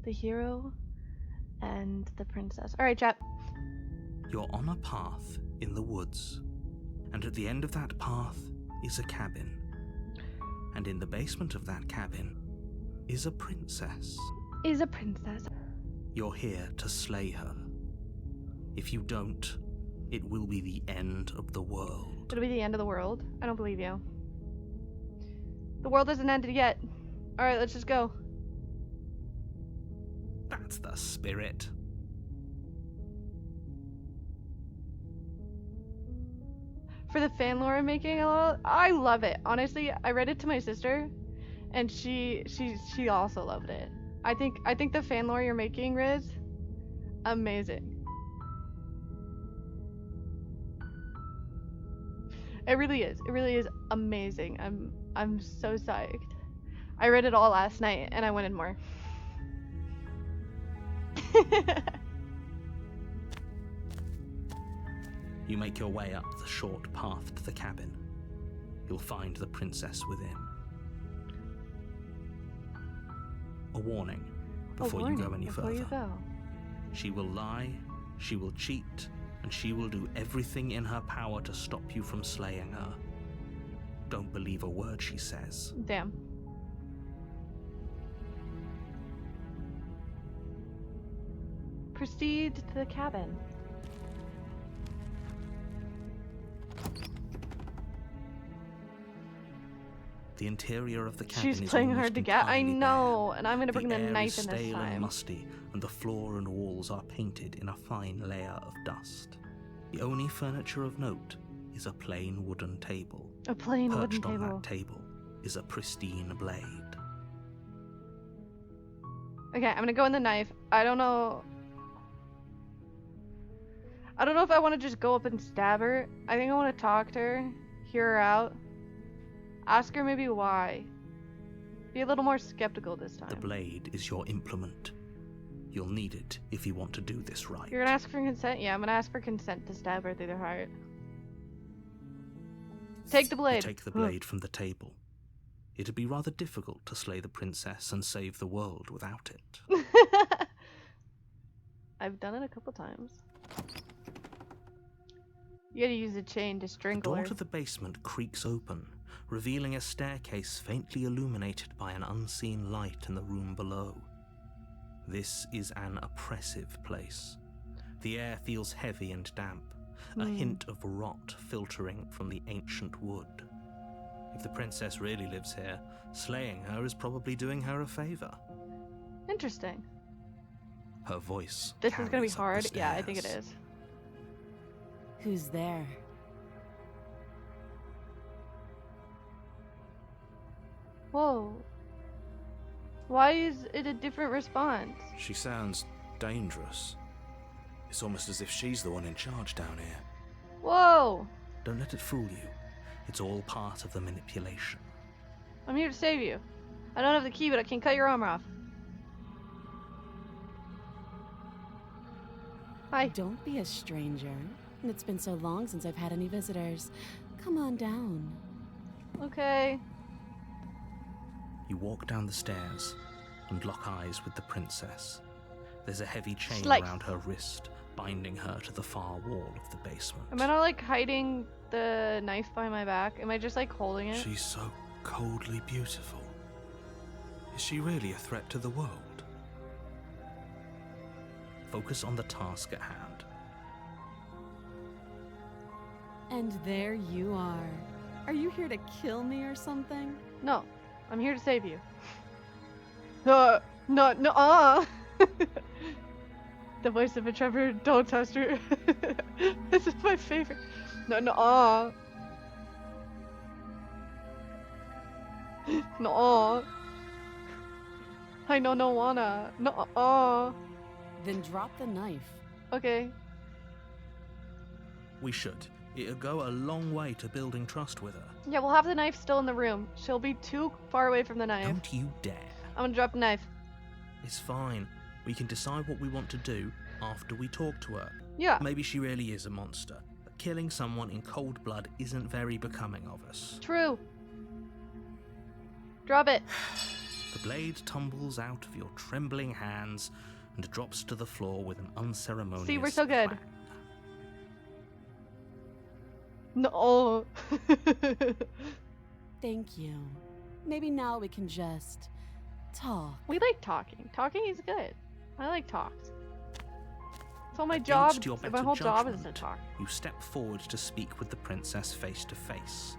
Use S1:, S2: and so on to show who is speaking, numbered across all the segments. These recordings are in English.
S1: the hero and the princess. All right, chat.
S2: You're on a path in the woods, and at the end of that path is a cabin. And in the basement of that cabin is a princess.
S1: Is a princess.
S2: You're here to slay her. If you don't, it will be the end of the world.
S1: It'll be the end of the world. I don't believe you. The world hasn't ended yet. All right, let's just go.
S2: That's the spirit.
S1: For the fan lore I'm making, I love it. Honestly, I read it to my sister, and she also loved it. I think the fan lore you're making, Riz, amazing. It really is. It really is amazing. I'm so psyched. I read it all last night, and I wanted more.
S2: You make your way up the short path to the cabin. You'll find the princess within. A warning before you go any further.
S1: You go.
S2: She will lie, she will cheat, and she will do everything in her power to stop you from slaying her. Don't believe a word she says.
S1: Damn. Proceed to the cabin.
S2: The interior of the cabin
S1: She's
S2: is
S1: playing
S2: almost
S1: hard to get. I
S2: entirely
S1: know,
S2: bare.
S1: and I'm gonna bring the
S2: air
S1: knife
S2: is
S1: in this
S2: stale and
S1: time.
S2: musty, and the floor and walls are painted in a fine layer of dust. The only furniture of note is a plain wooden table.
S1: A plain wooden
S2: Perched on
S1: table.
S2: that table is a pristine blade.
S1: Okay, I'm gonna go in the knife. I don't know if I want to just go up and stab her. I think I want to talk to her, hear her out, ask her maybe why. Be a little more skeptical this time.
S2: The blade is your implement. You'll need it if you want to do this right.
S1: You're gonna ask for consent? Yeah, I'm gonna ask for consent to stab her through the heart. Take the blade.
S2: You take the blade from the table. It'd be rather difficult to slay the princess and save the world without it.
S1: I've done it a couple times. You gotta use a chain to
S2: The
S1: strangle
S2: door
S1: her.
S2: to the basement creaks open, revealing a staircase faintly illuminated by an unseen light in the room below. This is an oppressive place. The air feels heavy and damp, a hint of rot filtering from the ancient wood. If the princess really lives here, slaying her is probably doing her a favor.
S1: Interesting.
S2: Her voice
S1: This is gonna be
S2: carries up the
S1: hard. Yeah, I think it
S2: stairs.
S1: is.
S3: Who's there?
S1: Whoa. Why is it a different response?
S4: She sounds dangerous. It's almost as if she's the one in charge down here.
S1: Whoa!
S2: Don't let it fool you. It's all part of the manipulation.
S1: I'm here to save you. I don't have the key, but I can cut your arm off. Hi.
S3: Don't be a stranger. It's been so long since I've had any visitors. Come on down.
S1: Okay.
S2: You walk down the stairs and lock eyes with the princess. There's a heavy chain
S1: Slice.
S2: around her wrist, binding her to the far wall of the basement.
S1: Am I not like hiding the knife by my back? Am I just like holding it?
S4: She's so coldly beautiful. Is she really a threat to the world?
S2: Focus on the task at hand.
S3: And there you are. Are you here to kill me or something?
S1: No. I'm here to save you. No, The voice of a Trevor, don't test her. This is my favorite. No, I no wanna. No.
S3: Then drop the knife.
S1: Okay.
S2: We should. It'll go a long way to building trust with her.
S1: Yeah, we'll have the knife still in the room. She'll be too far away from the knife.
S2: Don't you dare.
S1: I'm gonna drop the knife.
S2: It's fine. We can decide what we want to do after we talk to her.
S1: Yeah.
S2: Maybe she really is a monster, but killing someone in cold blood isn't very becoming of us.
S1: True. Drop it.
S2: The blade tumbles out of your trembling hands and drops to the floor with an unceremonious
S1: See, we're so good.
S2: clang.
S1: No.
S3: Thank you. Maybe now we can just talk.
S1: We like talking. Talking is good. I like talks. So my job,
S2: Against your
S1: my
S2: better
S1: whole job is to
S2: judgment,
S1: talk.
S2: You step forward to speak with the princess face to face,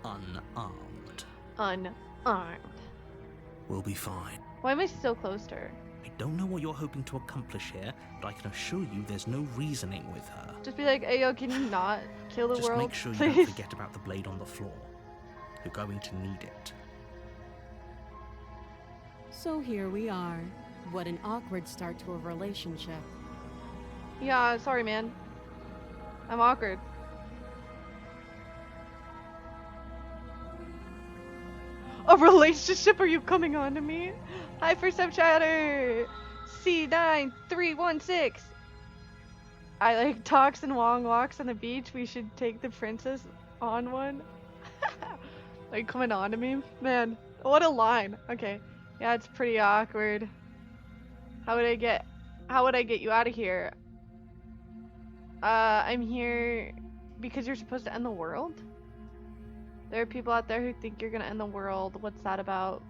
S2: unarmed.
S1: Unarmed.
S2: We'll be fine.
S1: Why am I so close to her?
S2: I don't know what you're hoping to accomplish here, but I can assure you there's no reasoning with her.
S1: Just be like, hey yo, can you not kill the
S2: Just
S1: world,
S2: make sure you
S1: please?
S2: don't forget about the blade on the floor. You're going to need it.
S3: So here we are. What an awkward start to a relationship.
S1: Yeah, sorry, man. I'm awkward. A relationship? Are you coming on to me? Hi, First Up Chatter! C9316! I like talks and long walks on the beach. We should take the princess on one. Are you coming on to me? Man, what a line. Okay. Yeah, it's pretty awkward. How would I get you out of here? I'm here because you're supposed to end the world? There are people out there who think you're gonna end the world. What's that about?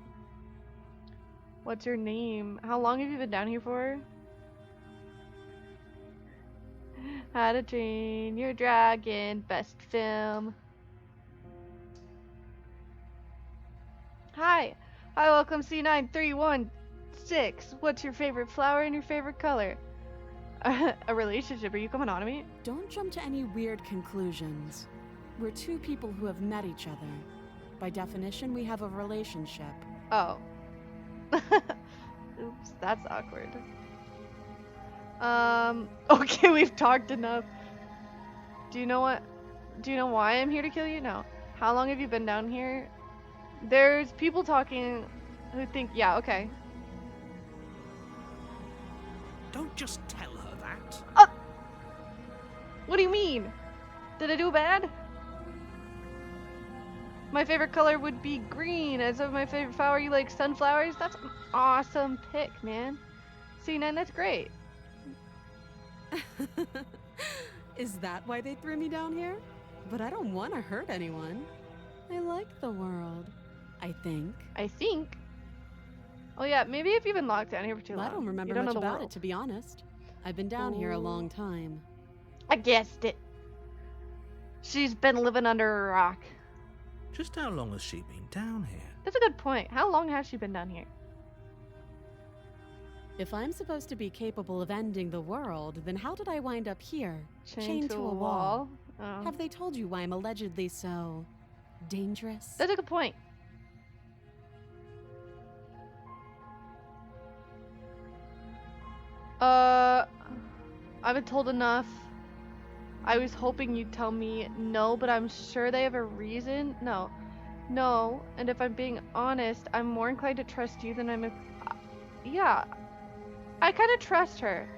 S1: What's your name? How long have you been down here for? How to Train Your Dragon, best film. Hi, welcome C9316. What's your favorite flower and your favorite color? A relationship? Are you coming on to me?
S3: Don't jump to any weird conclusions. We're two people who have met each other. By definition, we have a relationship.
S1: Oh. Oops, that's awkward. Okay, we've talked enough. Do you know why I'm here to kill you? No. How long have you been down here? There's people talking who think, yeah, okay.
S2: Don't just tell her that.
S1: What do you mean? Did I do bad? My favorite color would be green. As of my favorite flower, you like sunflowers? That's an awesome pick, man. C9, that's great.
S3: Is that why they threw me down here? But I don't want to hurt anyone. I like the world, I think.
S1: I think. Oh yeah, maybe if you've been locked down here for too
S3: Well,
S1: long.
S3: I don't remember
S1: you don't
S3: much
S1: know the
S3: about
S1: world.
S3: it, to be honest. I've been down here a long time.
S1: I guessed it. She's been living under a rock.
S2: Just how long has she been down here?
S1: That's a good point. How long has she been down here?
S3: If I'm supposed to be capable of ending the world, then how did I wind up here?
S1: Chained to a wall. Oh.
S3: Have they told you why I'm allegedly so dangerous?
S1: That's a good point. I've been told enough. I was hoping you'd tell me no, but I'm sure they have a reason. No. And if I'm being honest, I'm more inclined to trust you than yeah. I kind of trust her.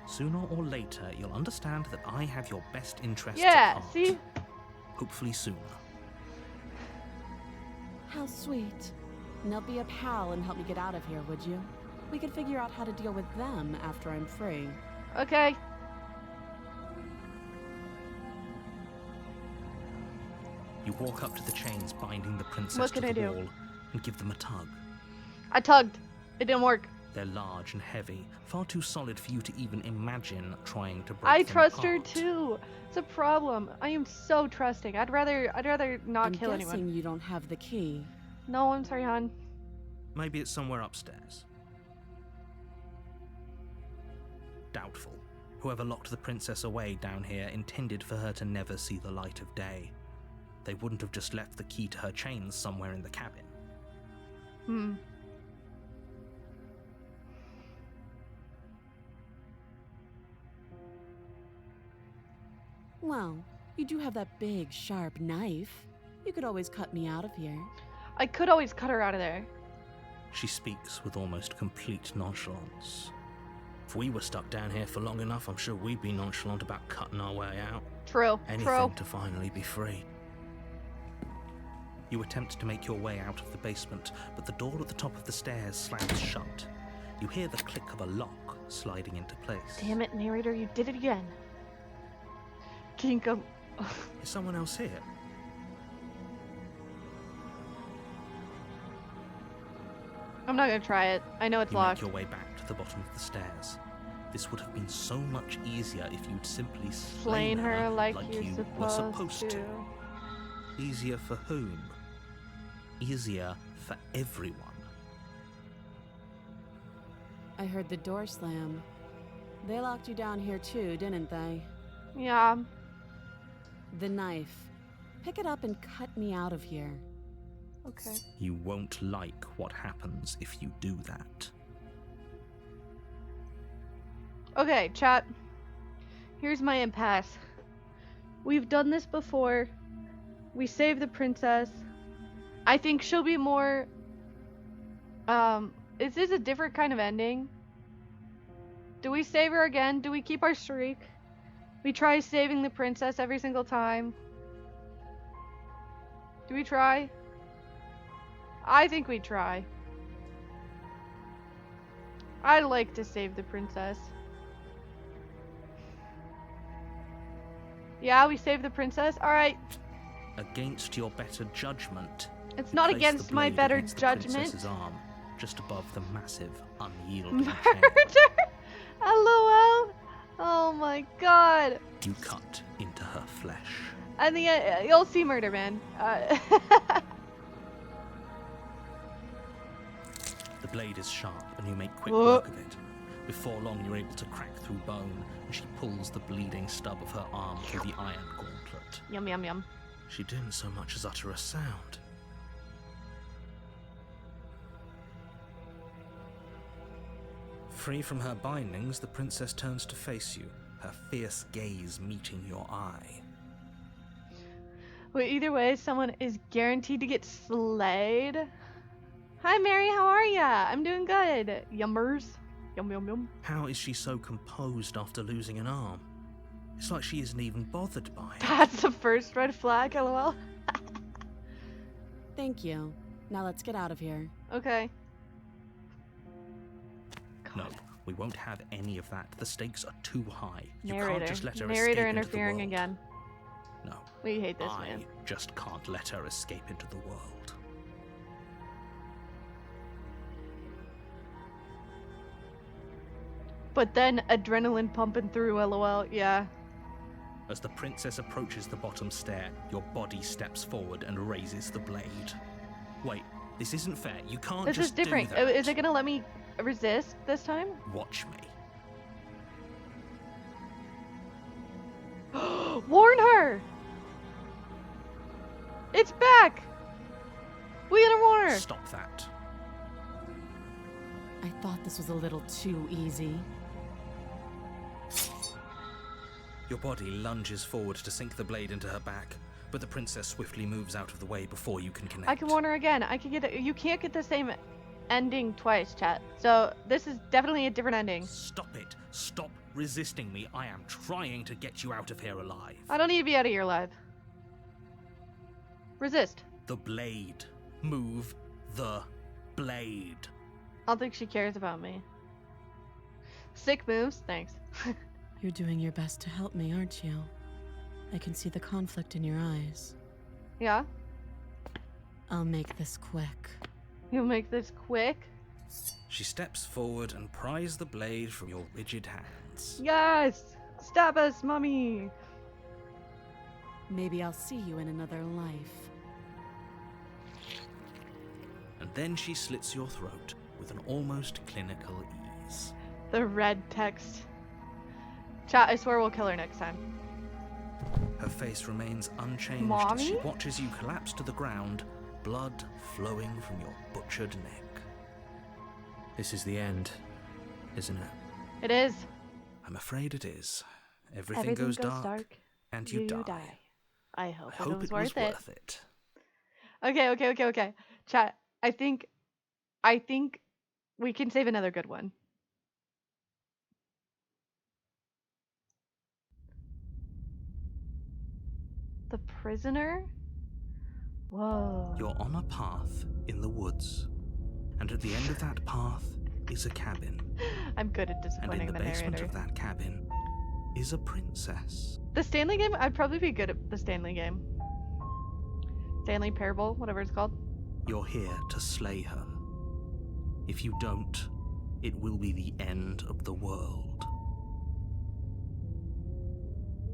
S2: Sooner or later, you'll understand that I have your best interests
S1: Yeah,
S2: at heart.
S1: see?
S2: Hopefully sooner.
S3: How sweet. Now be a pal and help me get out of here, would you? We could figure out how to deal with them after I'm free.
S1: Okay.
S2: You walk up to the chains binding the princess
S1: What can
S2: to
S1: I
S2: the
S1: do?
S2: wall and give them a tug.
S1: I tugged. It didn't work.
S2: They're large and heavy, far too solid for you to even imagine trying to break
S1: I
S2: them
S1: trust her
S2: apart.
S1: too. It's a problem. I am so trusting. I'd rather not
S3: I'm
S1: kill
S3: guessing
S1: anyone.
S3: you don't have the key.
S1: No, I'm sorry, hon.
S2: Maybe it's somewhere upstairs. Doubtful. Whoever locked the princess away down here intended for her to never see the light of day. They wouldn't have just left the key to her chains somewhere in the cabin.
S3: Well, you do have that big, sharp knife. You could always cut me out of here.
S1: I could always cut her out of there.
S2: She speaks with almost complete nonchalance. If we were stuck down here for long enough, I'm sure we'd be nonchalant about cutting our way out.
S1: True.
S2: Anything
S1: True.
S2: to finally be free. You attempt to make your way out of the basement, but the door at the top of the stairs slams shut. You hear the click of a lock sliding into place.
S1: Damn it, narrator, you did it again. Kinko.
S2: Is someone else here?
S1: I'm not gonna try it. I know it's
S2: You
S1: locked.
S2: make your way back to the bottom of the stairs. This would have been so much easier if you'd simply
S1: Slain her like you
S2: were supposed
S1: to.
S2: to. Easier for whom? Easier for everyone.
S3: I heard the door slam. They locked you down here too, didn't they?
S1: Yeah.
S3: The knife. Pick it up and cut me out of here.
S1: Okay.
S2: You won't like what happens if you do that.
S1: Okay, chat. Here's my impasse. We've done this before. We saved the princess. I think she'll be more... Is this a different kind of ending? Do we save her again? Do we keep our streak? We try saving the princess every single time. Do we try? I think we try. I'd like to save the princess. Yeah, we saved the princess. Alright.
S2: Against your better judgment,
S1: It's not
S2: place
S1: against
S2: the
S1: my
S2: blade
S1: better
S2: against the
S1: judgment.
S2: princess's arm, just above the massive, unyielding chain.
S1: Murder! LOL! Oh my god.
S2: You cut into her flesh.
S1: And you'll see Murder Man.
S2: The blade is sharp, and you make quick
S1: Whoa.
S2: work of it. Before long, you're able to crack through bone, and she pulls the bleeding stub of her arm through the iron gauntlet.
S1: Yum yum yum.
S2: She didn't so much as utter a sound. Free from her bindings, the princess turns to face you, her fierce gaze meeting your eye.
S1: Well, either way, someone is guaranteed to get slayed. Hi Mary, how are ya? I'm doing good. Yummers. Yum yum yum.
S2: How is she so composed after losing an arm? It's like she isn't even bothered by it.
S1: That's the first red flag, lol.
S3: Thank you. Now let's get out of here.
S1: Okay.
S2: No, we won't have any of that. The stakes are too high. You
S1: Narrator.
S2: can't just let her
S1: Narrator
S2: escape into the
S1: interfering
S2: world.
S1: again.
S2: No,
S1: We hate this
S2: I
S1: man.
S2: just can't let her escape into the world.
S1: But then adrenaline pumping through, lol. Yeah.
S2: As the princess approaches the bottom stair, your body steps forward and raises the blade. Wait, this isn't fair. You can't
S1: This
S2: just
S1: is different.
S2: do that.
S1: Is it gonna let me resist this time?
S2: Watch me.
S1: Warn her! It's back! We gotta warn her!
S2: Stop that.
S3: I thought this was a little too easy.
S2: Your body lunges forward to sink the blade into her back, but the princess swiftly moves out of the way before you can connect.
S1: I can warn her again. I can get you can't get the same ending twice, chat. So this is definitely a different ending.
S2: Stop it. Stop resisting me. I am trying to get you out of here alive.
S1: I don't need to be out of here alive. Resist.
S2: The blade. Move the blade.
S1: I don't think she cares about me. Sick moves, thanks.
S3: You're doing your best to help me, aren't you? I can see the conflict in your eyes.
S1: Yeah?
S3: I'll make this quick.
S1: You'll make this quick?
S2: She steps forward and pries the blade from your rigid hands.
S1: Yes! Stab us, mommy!
S3: Maybe I'll see you in another life.
S2: And then she slits your throat with an almost clinical ease.
S1: The red text. Chat, I swear we'll kill her next time.
S2: Her face remains unchanged as she
S1: Mommy?
S2: watches you collapse to the ground, blood flowing from your butchered neck. This is the end, isn't it?
S1: It is.
S2: I'm afraid it is. Everything goes dark, and you die.
S1: I hope,
S2: I hope
S1: it was
S2: it
S1: worth
S2: was
S1: it.
S2: worth it.
S1: Okay. Chat, I think we can save another good one. The prisoner? Whoa.
S2: You're on a path in the woods, and at the end of that path is a cabin.
S1: I'm good at
S2: And
S1: disappointing
S2: in the
S1: the
S2: basement
S1: narrator.
S2: of that cabin is a princess.
S1: The Stanley game, I'd probably be good at the Stanley game. Stanley Parable, whatever it's called.
S2: You're here to slay her. If you don't, it will be the end of the world.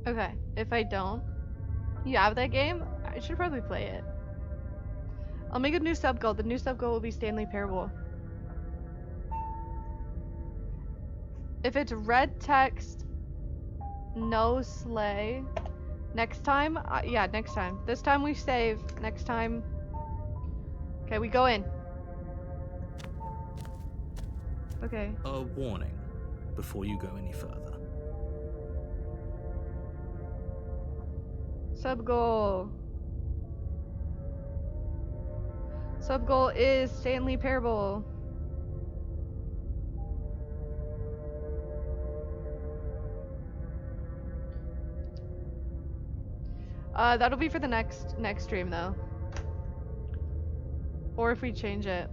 S1: Okay, if I don't, you have that game? I should probably play it. I'll make a new sub goal. The new sub goal will be Stanley Parable. If it's red text, no slay. Next time? Yeah, next time. This time we save. Next time. Okay, we go in. Okay.
S2: A warning before you go any further.
S1: Sub goal. Sub goal is Stanley Parable. That'll be for the next stream though. Or if we change it.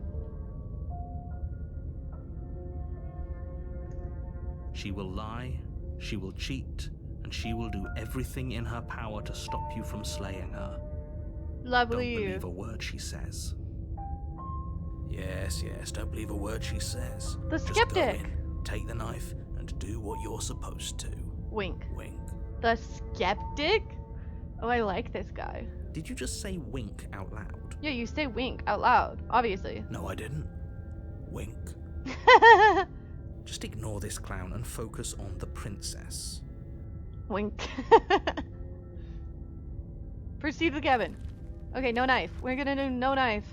S2: She will lie, she will cheat, and she will do everything in her power to stop you from slaying her.
S1: Lovely.
S2: Don't believe a word she says.
S4: Yes, don't believe a word she says.
S1: The
S4: Just
S1: skeptic.
S4: go in, take the knife, and do what you're supposed to.
S1: Wink.
S4: Wink.
S1: The skeptic? Oh, I like this guy.
S2: Did you just say wink out loud?
S1: Yeah, you say wink out loud, obviously.
S4: No, I didn't. Wink.
S2: Just ignore this clown and focus on the princess.
S1: Wink. Proceed to the cabin. Okay, no knife. We're gonna do no knife.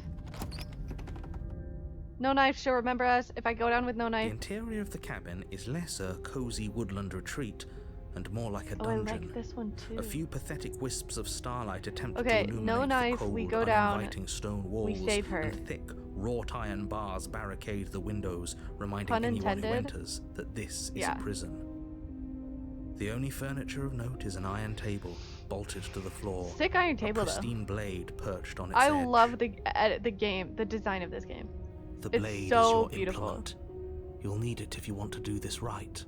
S1: No knife, she'll remember us if I go down with no
S2: The
S1: knife.
S2: interior of the cabin is less a cozy woodland retreat and more like a
S1: Oh, I
S2: dungeon.
S1: like this one too.
S2: A few pathetic wisps of starlight attempt
S1: Okay,
S2: to illuminate
S1: no knife,
S2: the cold,
S1: we go down,
S2: uninviting stone walls,
S1: we save her.
S2: and thick, wrought iron bars barricade the windows, reminding
S1: Pun
S2: anyone who
S1: intended.
S2: enters that this is
S1: Yeah.
S2: a prison. The only furniture of note is an iron table, bolted to the floor.
S1: Sick iron
S2: A
S1: table though.
S2: pristine blade perched on its
S1: I
S2: edge.
S1: love the game, the design of this game.
S2: The
S1: it's
S2: blade
S1: so
S2: is your
S1: beautiful.
S2: implement. You'll need it if you want to do this right.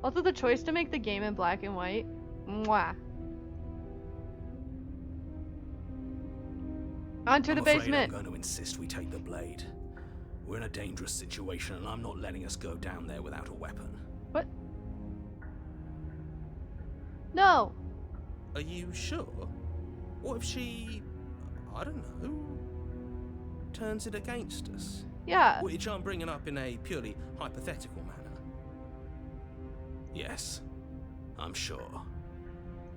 S1: Also, the choice to make the game in black and white. Mwah. Onto the
S4: I'm afraid
S1: basement.
S4: I'm going to insist we take the blade. We're in a dangerous situation, and I'm not letting us go down there without a weapon.
S1: What? No.
S2: Are you sure? What if she, I don't know, turns it against us?
S1: Yeah.
S2: Which I'm bringing up in a purely hypothetical manner.
S4: Yes, I'm sure.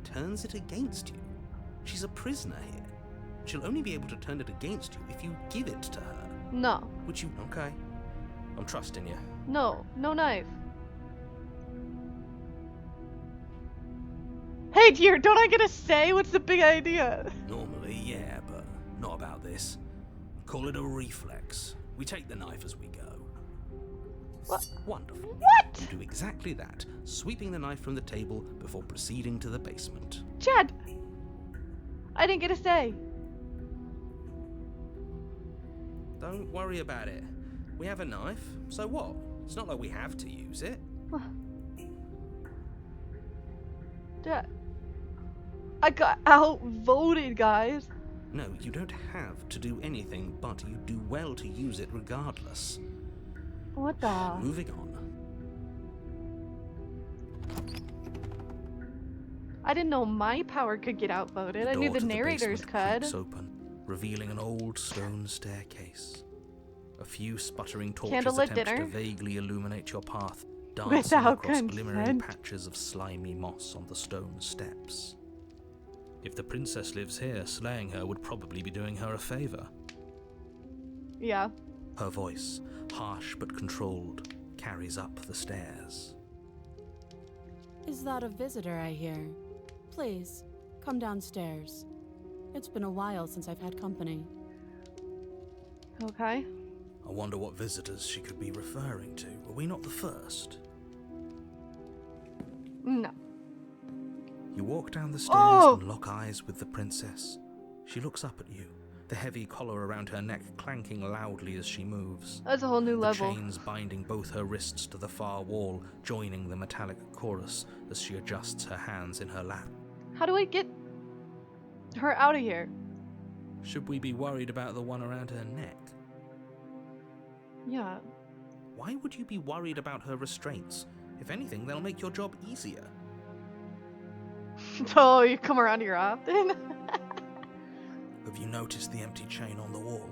S2: Turns it against you? She's a prisoner here. She'll only be able to turn it against you if you give it to her.
S1: No.
S2: Which you... Okay. I'm trusting you.
S1: No. No knife. Hey dear, don't I get to say what's the big idea?
S4: Normally, yeah, but not about this. Call it a reflex. We take the knife as we go.
S1: What?
S2: Wonderful.
S1: What?
S2: You do exactly that, sweeping the knife from the table before proceeding to the basement.
S1: Chad. I didn't get a say.
S2: Don't worry about it. We have a knife, so what? It's not like we have to use it.
S1: Dad. I got outvoted, guys.
S2: No, you don't have to do anything, but you do well to use it regardless.
S1: What the?
S2: Moving on.
S1: I didn't know my power could get outvoted. I knew
S2: door
S1: the
S2: to
S1: narrators
S2: basement
S1: could.
S2: creaks open, revealing an old stone staircase. A few sputtering torches
S1: Candlelit
S2: attempt
S1: dinner?
S2: to vaguely illuminate your path, dancing
S1: Without
S2: across glimmering
S1: consent.
S2: patches of slimy moss on the stone steps. If the princess lives here, slaying her would probably be doing her a favor.
S1: Yeah.
S2: Her voice, harsh but controlled, carries up the stairs.
S3: Is that a visitor I hear? Please, come downstairs. It's been a while since I've had company.
S1: Okay.
S2: I wonder what visitors she could be referring to. Were we not the first?
S1: No.
S2: You walk down the stairs
S1: Oh!
S2: and lock eyes with the princess. She looks up at you, the heavy collar around her neck clanking loudly as she moves.
S1: That's a whole new
S2: The
S1: level.
S2: chains binding both her wrists to the far wall, joining the metallic chorus as she adjusts her hands in her lap.
S1: How do I get her out of here?
S2: Should we be worried about the one around her neck?
S1: Yeah.
S2: Why would you be worried about her restraints? If anything, they'll make your job easier.
S1: Oh, you come around here often?
S2: Have you noticed the empty chain on the wall?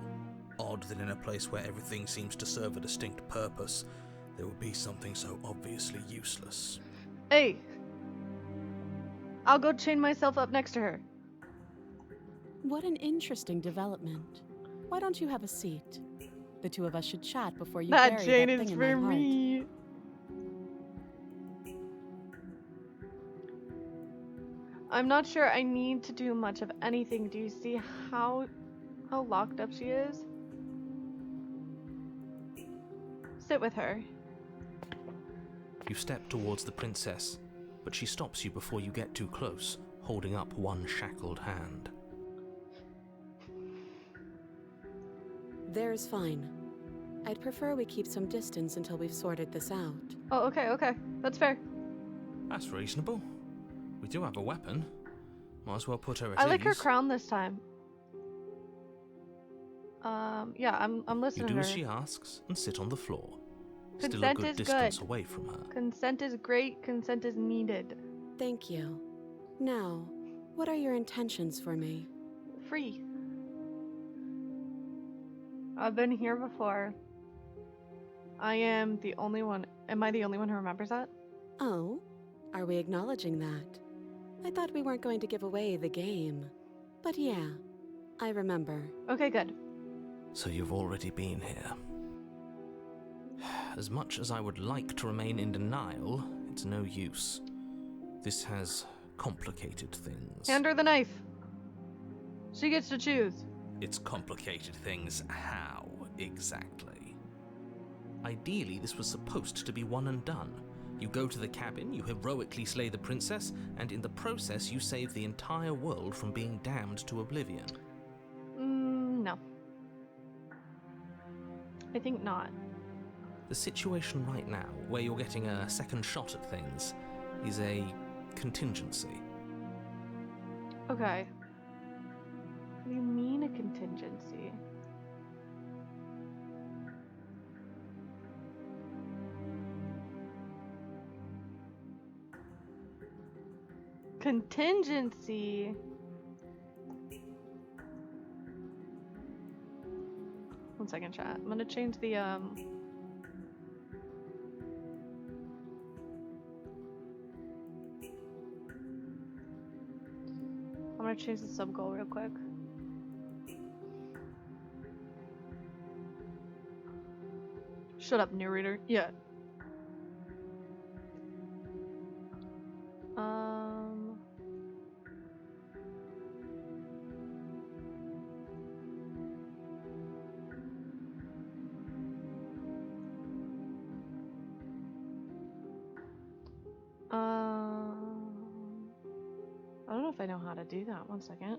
S2: Odd that in a place where everything seems to serve a distinct purpose, there would be something so obviously useless.
S1: Hey. I'll go chain myself up next to her.
S3: What an interesting development. Why don't you have a seat? The two of us should chat before you
S1: That
S3: bury
S1: chain
S3: that
S1: is
S3: thing in
S1: for
S3: my heart.
S1: me. I'm not sure I need to do much of anything. Do you see how locked up she is? Sit with her.
S2: You step towards the princess, but she stops you before you get too close, holding up one shackled hand.
S3: There's fine. I'd prefer we keep some distance until we've sorted this out.
S1: Oh, okay. That's fair.
S2: That's reasonable. We do have a weapon. Might as well put her at
S1: I like her
S2: ease.
S1: crown this time. Yeah, I'm
S2: You
S1: listening
S2: do
S1: to
S2: as
S1: her.
S2: she asks and sit on the floor. Still a
S1: Consent
S2: good
S1: is
S2: distance
S1: good.
S2: away from her.
S1: Consent is great. Consent is needed.
S3: Thank you. Now, what are your intentions for me?
S1: Free. I've been here before. I am the only one. Am I the only one who remembers that?
S3: Oh? Are we acknowledging that? I thought we weren't going to give away the game. But yeah, I remember.
S1: Okay, good.
S2: So you've already been here. As much as I would like to remain in denial, it's no use. This has complicated things.
S1: Hand her the knife. She gets to choose.
S2: It's complicated things how, exactly? Ideally, this was supposed to be one and done. You go to the cabin, you heroically slay the princess, and in the process you save the entire world from being damned to oblivion.
S1: No. I think not.
S2: The situation right now, where you're getting a second shot at things, is a contingency.
S1: Okay. What do you mean a contingency? Contingency? One second, chat. I'm gonna change the, I'm gonna change the sub goal real quick. Shut up, narrator. Yeah. I don't know if I know how to do that. One second.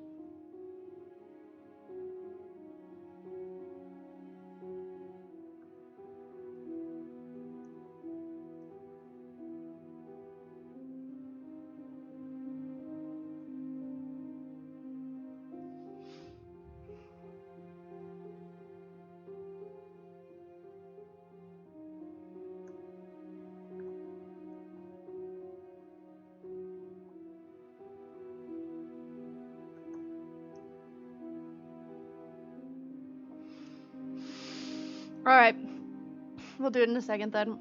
S1: Alright. We'll do it in a second then.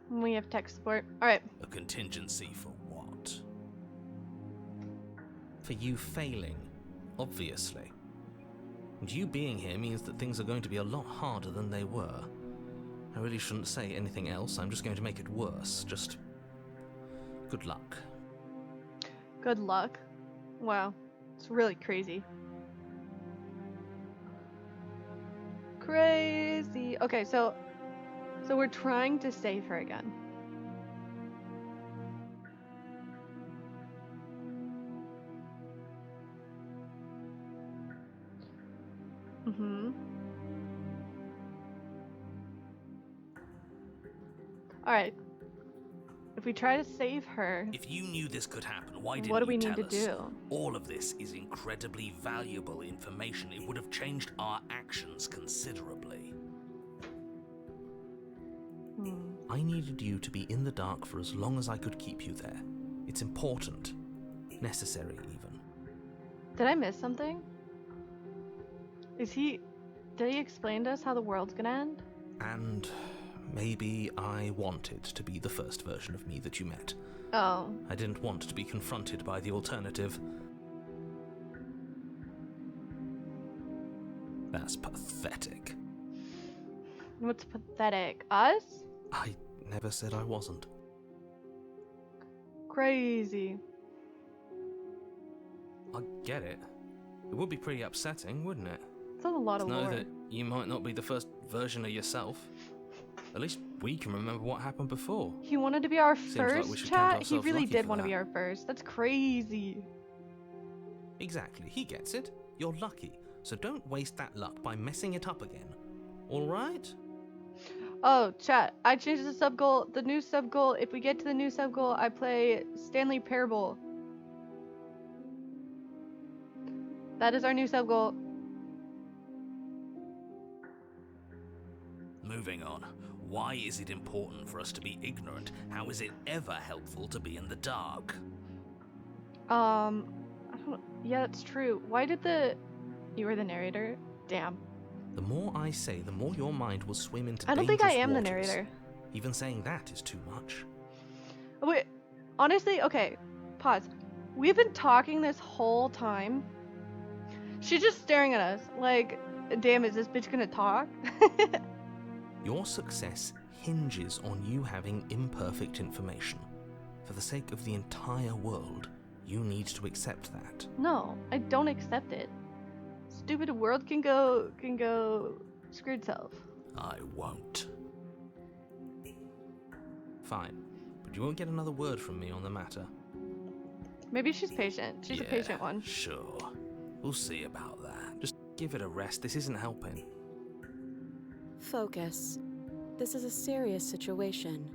S1: When we have tech support. Alright.
S2: A contingency for what? For you failing, obviously. And you being here means that things are going to be a lot harder than they were. I really shouldn't say anything else, I'm just going to make it worse. Just good luck.
S1: Good luck. Wow. It's really crazy. Crazy. Okay, so we're trying to save her again. Mm-hmm. Alright. If we try to save her,
S2: If you knew this could happen, why didn't
S1: what do
S2: you
S1: we need
S2: tell
S1: to
S2: us?
S1: do?
S2: All of this is incredibly valuable information. It would have changed our actions considerably. I needed you to be in the dark for as long as I could keep you there. It's important. Necessary, even.
S1: Did I miss something? Did he explain to us how the world's gonna end?
S2: And maybe I wanted to be the first version of me that you met.
S1: Oh.
S2: I didn't want to be confronted by the alternative. That's pathetic.
S1: What's pathetic? Us?
S2: I never said I wasn't.
S1: Crazy.
S2: I get it. It would be pretty upsetting, wouldn't it?
S1: That's a lot of
S2: To know
S1: lore.
S2: that you might not be the first version of yourself. At least we can remember what happened before.
S1: He wanted to be our
S2: like
S1: first
S2: we should count
S1: chat. He
S2: ourselves
S1: really
S2: lucky
S1: did
S2: for
S1: want to
S2: that.
S1: be our first. That's crazy.
S2: Exactly, he gets it. You're lucky, so don't waste that luck by messing it up again. Alright?
S1: Oh, chat. I changed the sub goal. The new sub goal. If we get to the new sub goal, I play Stanley Parable. That is our new sub goal.
S2: Moving on. Why is it important for us to be ignorant? How is it ever helpful to be in the dark?
S1: I don't know. Yeah, that's true. Why did you were the narrator? Damn.
S2: The more I say, the more your mind will swim into
S1: I don't think I
S2: dangerous
S1: am the
S2: waters.
S1: narrator.
S2: Even saying that is too much.
S1: Wait, honestly, okay. Pause. We've been talking this whole time. She's just staring at us like, damn, is this bitch gonna talk?
S2: Your success hinges on you having imperfect information. For the sake of the entire world, you need to accept that.
S1: No, I don't accept it. Stupid world can go screw itself.
S2: I won't. Fine, but you won't get another word from me on the matter.
S1: Maybe she's patient. She's a patient one.
S2: Sure. We'll see about that. Just give it a rest. This isn't helping.
S3: Focus. This is a serious situation.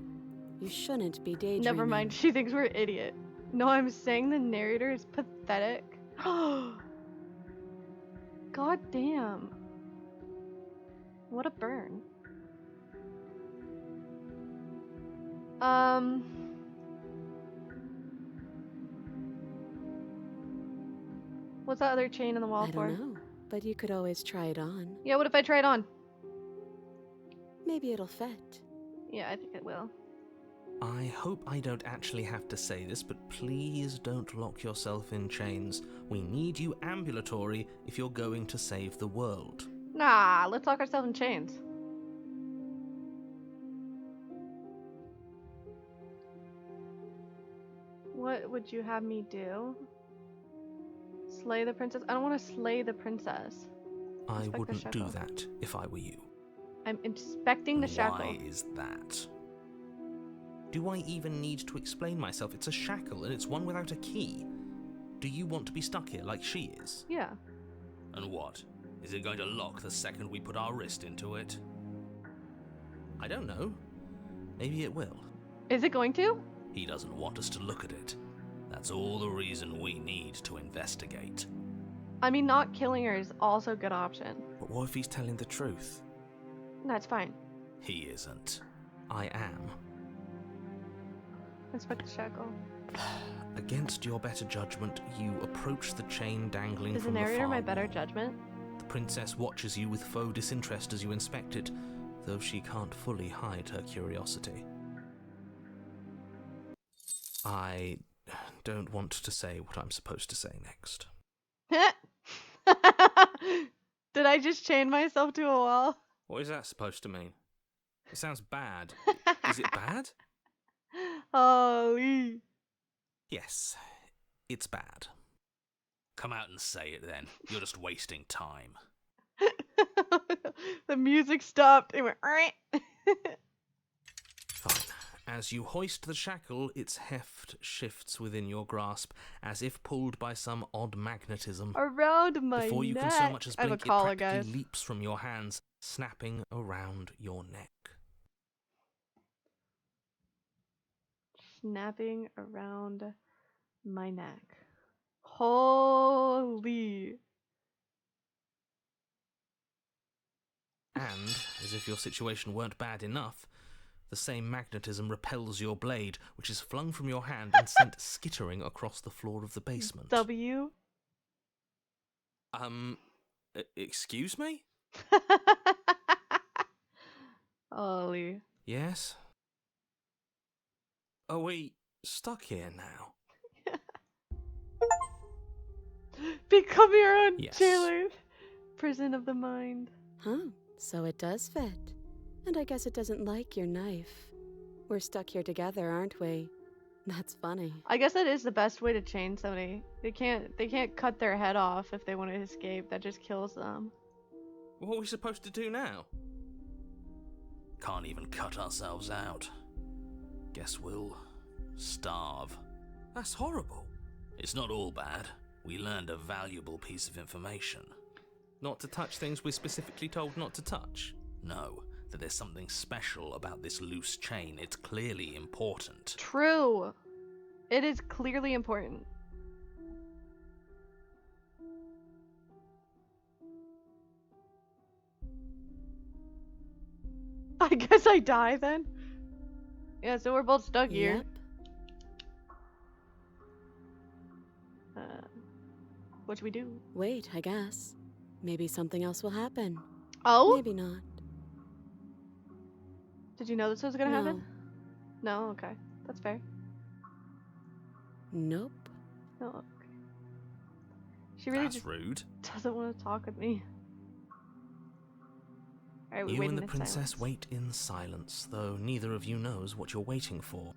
S3: You shouldn't be daydreaming.
S1: Never mind, she thinks we're an idiot. No, I'm saying the narrator is pathetic. God damn. What a burn. What's that other chain in the wall
S3: I
S1: for?
S3: don't know, but you could always try it on.
S1: Yeah, what if I try it on?
S3: Maybe it'll fit.
S1: Yeah, I think it will.
S2: I hope I don't actually have to say this, but please don't lock yourself in chains. We need you ambulatory if you're going to save the world.
S1: Nah, let's lock ourselves in chains. What would you have me do? Slay the princess? I don't want to slay the princess.
S2: I
S1: Inspect the
S2: wouldn't do
S1: shackle.
S2: that if I were you.
S1: I'm inspecting the shackle.
S2: Why is that? Do I even need to explain myself? It's a shackle and it's one without a key. Do you want to be stuck here like she is?
S1: Yeah.
S2: And what? Is it going to lock the second we put our wrist into it? I don't know. Maybe it will.
S1: Is it going to?
S2: He doesn't want us to look at it. That's all the reason we need to investigate.
S1: I mean, not killing her is also a good option.
S4: But what if he's telling the truth?
S1: That's fine.
S2: He isn't. I am.
S1: Inspect the shackle.
S2: Against your better judgment, you approach the chain dangling
S1: Is the
S2: from the
S1: narrator
S2: far
S1: my better
S2: wall.
S1: judgment?
S2: The princess watches you with faux disinterest as you inspect it, though she can't fully hide her curiosity. I don't want to say what I'm supposed to say next.
S1: Did I just chain myself to a wall?
S2: What is that supposed to mean? It sounds bad. Is it bad?
S1: Holy.
S2: Yes, it's bad. Come out and say it then. You're just wasting time.
S1: The music stopped. It went.
S2: Fine. As you hoist the shackle, its heft shifts within your grasp, as if pulled by some odd magnetism.
S1: Around my
S2: Before you
S1: neck.
S2: can so much as
S1: I have a
S2: blink, it
S1: collar,
S2: practically
S1: guys.
S2: leaps from your hands, snapping around your neck.
S1: Snapping around my neck. Holy.
S2: And, as if your situation weren't bad enough, the same magnetism repels your blade, which is flung from your hand and sent skittering across the floor of the basement.
S1: W.
S2: Excuse me?
S1: Holy.
S2: Yes? Are we stuck here now?
S1: Become your own
S2: Yes.
S1: jailer. Prison of the mind.
S3: Huh, so it does fit. And I guess it doesn't like your knife. We're stuck here together, aren't we? That's funny.
S1: I guess that is the best way to chain somebody. They can't cut their head off if they want to escape. That just kills them.
S2: What are we supposed to do now?
S4: Can't even cut ourselves out. Guess we'll starve.
S2: That's horrible.
S4: It's not all bad. We learned a valuable piece of information.
S2: Not to touch things we're specifically told not to touch.
S4: No, that there's something special about this loose chain. It's clearly important.
S1: True. It is clearly important. I guess I die then. Yeah, so we're both stuck here.
S3: Yep.
S1: What should we do?
S3: Wait, I guess. Maybe something else will happen.
S1: Oh?
S3: Maybe not.
S1: Did you know this was gonna
S3: No.
S1: happen? No? Okay. That's fair.
S3: Nope.
S1: No, okay. She really
S2: That's
S1: just
S2: rude.
S1: doesn't want to talk with me. Alright, we
S2: You
S1: wait
S2: and the
S1: in
S2: princess
S1: silence.
S2: wait in silence, though neither of you knows what you're waiting for.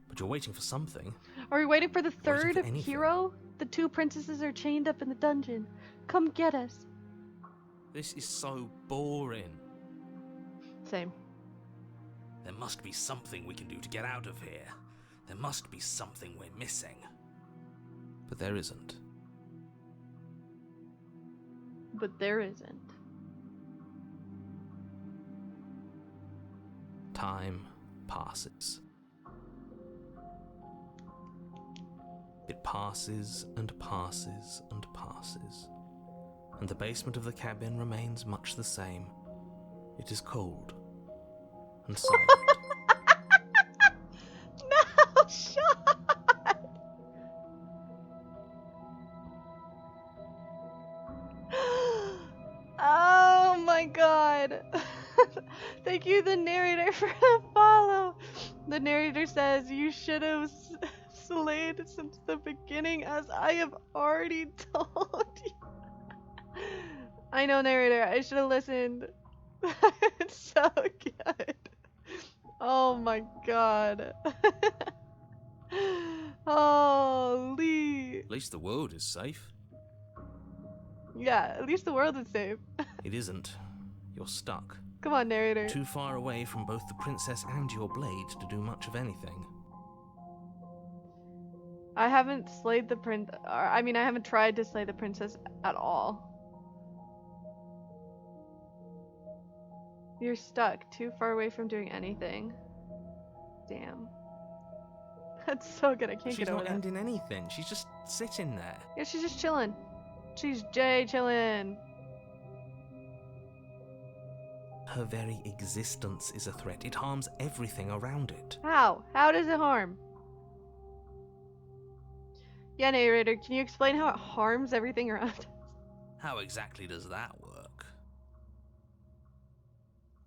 S2: But you're waiting for something.
S1: Are we waiting for the
S2: Waiting
S1: third
S2: for anything.
S1: hero? The two princesses are chained up in the dungeon. Come get us.
S2: This is so boring.
S1: Same.
S4: There must be something we can do to get out of here. There must be something we're missing.
S2: But there isn't.
S1: But there isn't.
S2: Time passes. It passes and passes and passes. And the basement of the cabin remains much the same. It is cold and silent.
S1: No shot! Oh my god. Thank you, the narrator, for the follow. The narrator says, you should have slayed since the beginning, as I have already told you. I know, narrator, I should have listened. It's so good. Oh my god. Holy.
S2: At least the world is safe.
S1: Yeah, at least the world is safe.
S2: It isn't. You're stuck.
S1: Come on, narrator.
S2: Too far away from both the princess and your blade to do much of anything.
S1: I haven't slayed the I haven't tried to slay the princess at all. You're stuck too far away from doing anything. Damn. That's so good. I can't
S2: She's
S1: get over
S2: not
S1: that.
S2: ending anything. She's just sitting there.
S1: Yeah, she's just chilling. She's chilling.
S2: Her very existence is a threat. It harms everything around it.
S1: How? How does it harm? Yeah, narrator, can you explain how it harms everything around us?
S4: How exactly does that work?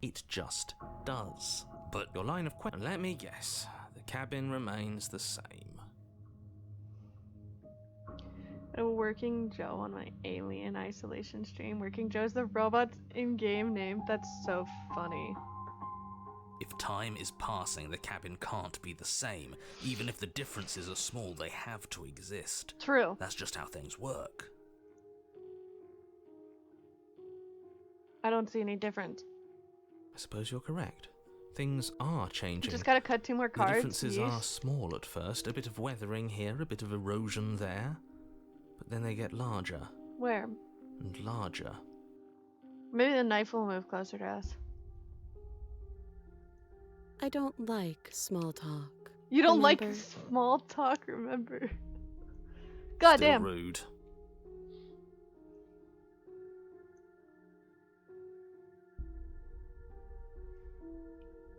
S2: It just does.
S4: But
S2: Your line of question. Let me guess. The cabin remains the same.
S1: A Working Joe on my Alien Isolation stream. Working Joe's the robot's in-game name. That's so funny.
S4: if time is passing, the cabin can't be the same. Even if the differences are small, they have to exist.
S1: True.
S4: That's just how things work.
S1: I don't see any difference.
S2: I suppose you're correct. Things are
S1: You
S2: changing.
S1: just gotta cut 2 more
S2: The
S1: cards.
S2: differences are
S1: Yeesh.
S2: small at first, a bit of weathering here, a bit of erosion there, but then they get larger
S1: Where?
S2: and larger.
S1: Maybe the knife will move closer to us.
S3: I don't like small talk.
S1: You don't like
S3: Remember?
S1: small talk, remember? God
S4: Still
S1: damn.
S4: rude.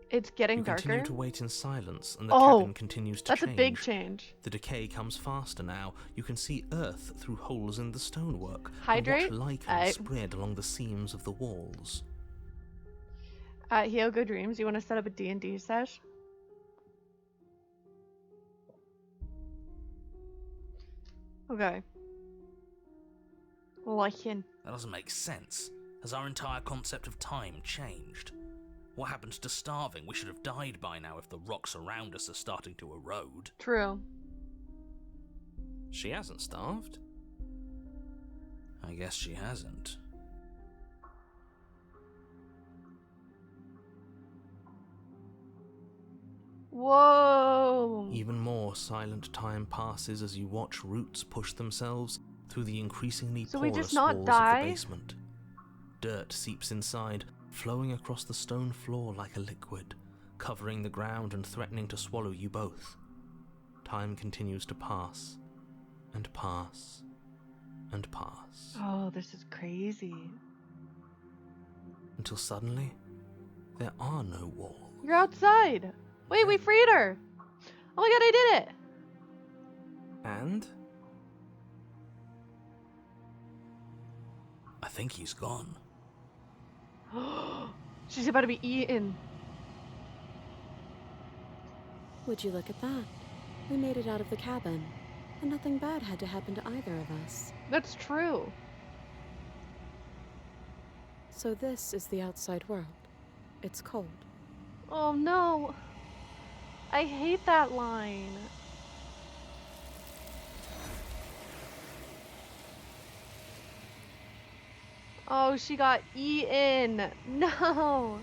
S1: It's getting
S2: You
S1: darker.
S2: continue to wait in silence, and the
S1: Oh,
S2: cabin continues to
S1: That's
S2: change.
S1: a big change.
S2: The decay comes faster now. You can see earth through holes in the stonework.
S1: Hydrate?
S2: And watch lichen
S1: Aight.
S2: spread along the seams of the walls.
S1: Hyogo Dreams, you want to set up a D&D sesh? Okay. Lichen.
S4: That doesn't make sense. Has our entire concept of time changed? What happens to starving? We should have died by now if the rocks around us are starting to erode.
S1: True.
S2: She hasn't starved.
S4: I guess she hasn't.
S1: Whoa.
S2: Even more silent time passes as you watch roots push themselves through the increasingly
S1: So we
S2: porous
S1: just not
S2: walls
S1: die?
S2: of the basement. Dirt seeps inside, flowing across the stone floor like a liquid, covering the ground and threatening to swallow you both. Time continues to pass, and pass, and pass,
S1: Oh, this is crazy.
S2: until suddenly, there are no walls.
S1: You're outside. Wait, we freed her. Oh my god, I did it.
S2: And
S4: I think he's gone.
S1: She's about to be eaten.
S3: Would you look at that? We made it out of the cabin, and nothing bad had to happen to either of us.
S1: That's true.
S3: So this is the outside world. It's cold.
S1: Oh no. I hate that line. Oh, she got eaten. No.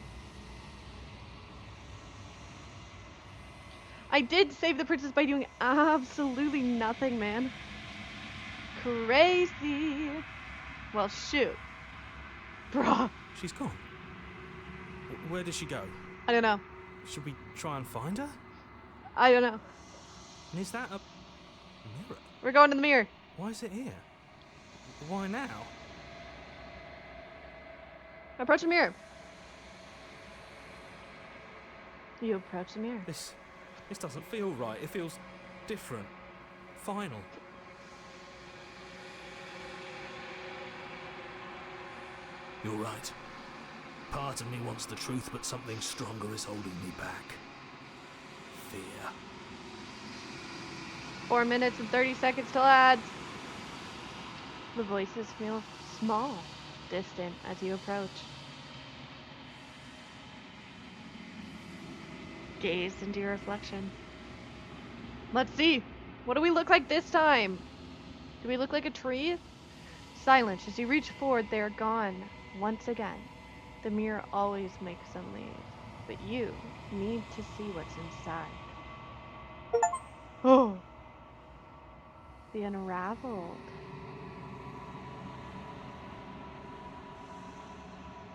S1: I did save the princess by doing absolutely nothing, man. Crazy. Well, shoot. Bruh.
S2: she's gone. Where did she go?
S1: I don't know.
S2: Should we try and find her?
S1: I don't know.
S2: And is that a mirror?
S1: We're going to the mirror.
S2: Why is it here? Why now?
S1: Approach the mirror. You approach the mirror.
S2: This doesn't feel right. It feels different. Final.
S4: You're right. Part of me wants the truth, but something stronger is holding me back. Fear.
S1: 4 minutes and 30 seconds till ads. The voices feel small, distant as you approach. Gaze into your reflection. Let's see. What do we look like this time? Do we look like a tree? Silence. As you reach forward, they are gone. Once again, the mirror always makes them leave, but you need to see what's inside. Oh. The unraveled.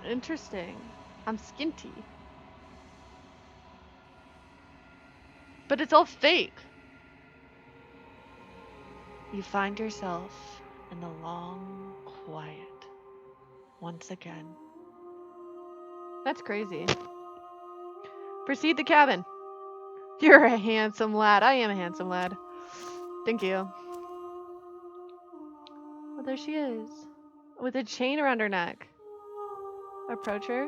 S1: Interesting. I'm skinty. But it's all fake. You find yourself in the long quiet. Once again. That's crazy. Proceed to cabin. You're a handsome lad. I am a handsome lad. Thank you. Oh, there she is. With a chain around her neck. Approach her.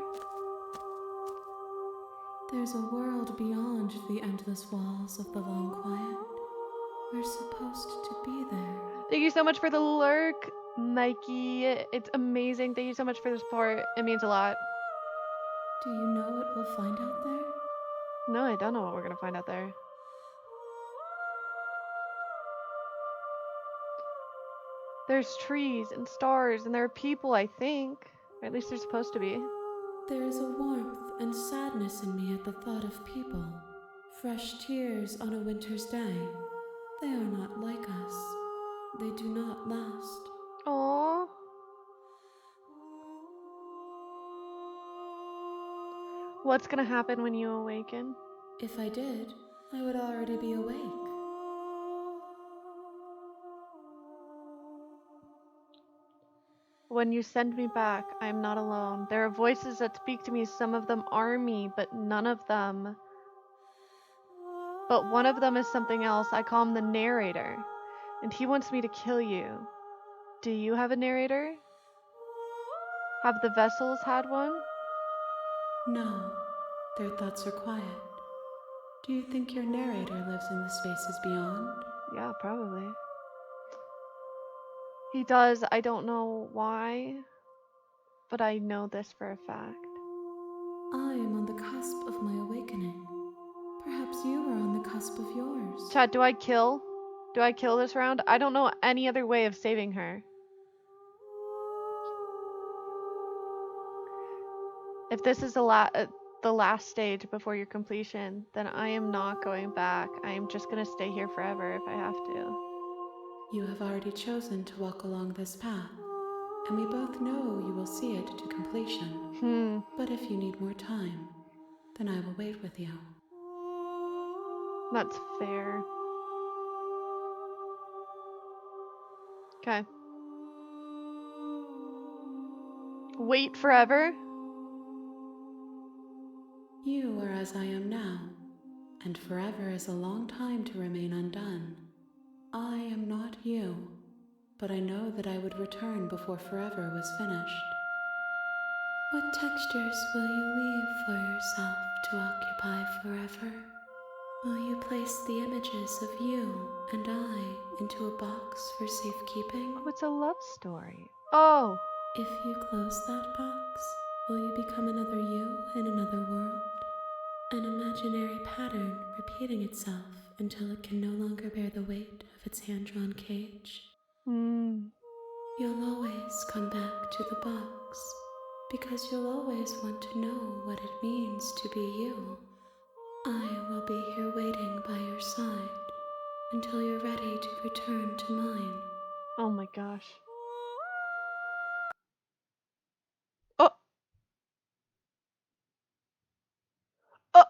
S3: There's a world beyond the endless walls of the long quiet. We're supposed to be there.
S1: Thank you so much for the lurk, Mikey. It's amazing. Thank you so much for the support. It means a lot.
S3: Do you know what we'll find out there?
S1: No, I don't know what we're gonna find out there. There's trees and stars, and there are people, I think. Or at least they're supposed to be.
S3: There is a warmth and sadness in me at the thought of people. Fresh tears on a winter's day. They are not like us. They do not last.
S1: Aww. What's gonna happen when you awaken?
S3: If I did, I would already be awake.
S1: When you send me back, I am not alone. There are voices that speak to me. Some of them are me, but none of them. But one of them is something else. I call him the narrator, and he wants me to kill you. Do you have a narrator? Have the vessels had one?
S3: No, their thoughts are quiet. Do you think your narrator lives in the spaces beyond?
S1: Yeah, probably. He does. I don't know why, but I know this for a fact.
S3: I am on the cusp of my awakening. Perhaps you are on the cusp of yours.
S1: Chad, do I kill? Do I kill this round? I don't know any other way of saving her. If this is the last stage before your completion, then I am not going back. I am just gonna stay here forever if I have to.
S3: You have already chosen to walk along this path, and we both know you will see it to completion. But if you need more time, then I will wait with you.
S1: That's fair. Okay. Wait forever?
S3: You are as I am now, and forever is a long time to remain undone. I am not you, but I know that I would return before forever was finished. What textures will you weave for yourself to occupy forever? Will you place the images of you and I into a box for safekeeping?
S1: Oh, it's a love story. Oh!
S3: If you close that box, will you become another you in another world? An imaginary pattern repeating itself until it can no longer bear the weight of its hand-drawn cage? You'll always come back to the box, because you'll always want to know what it means to be you. I will be here waiting by your side until you're ready to return to mine.
S1: Oh my gosh. Oh! Oh!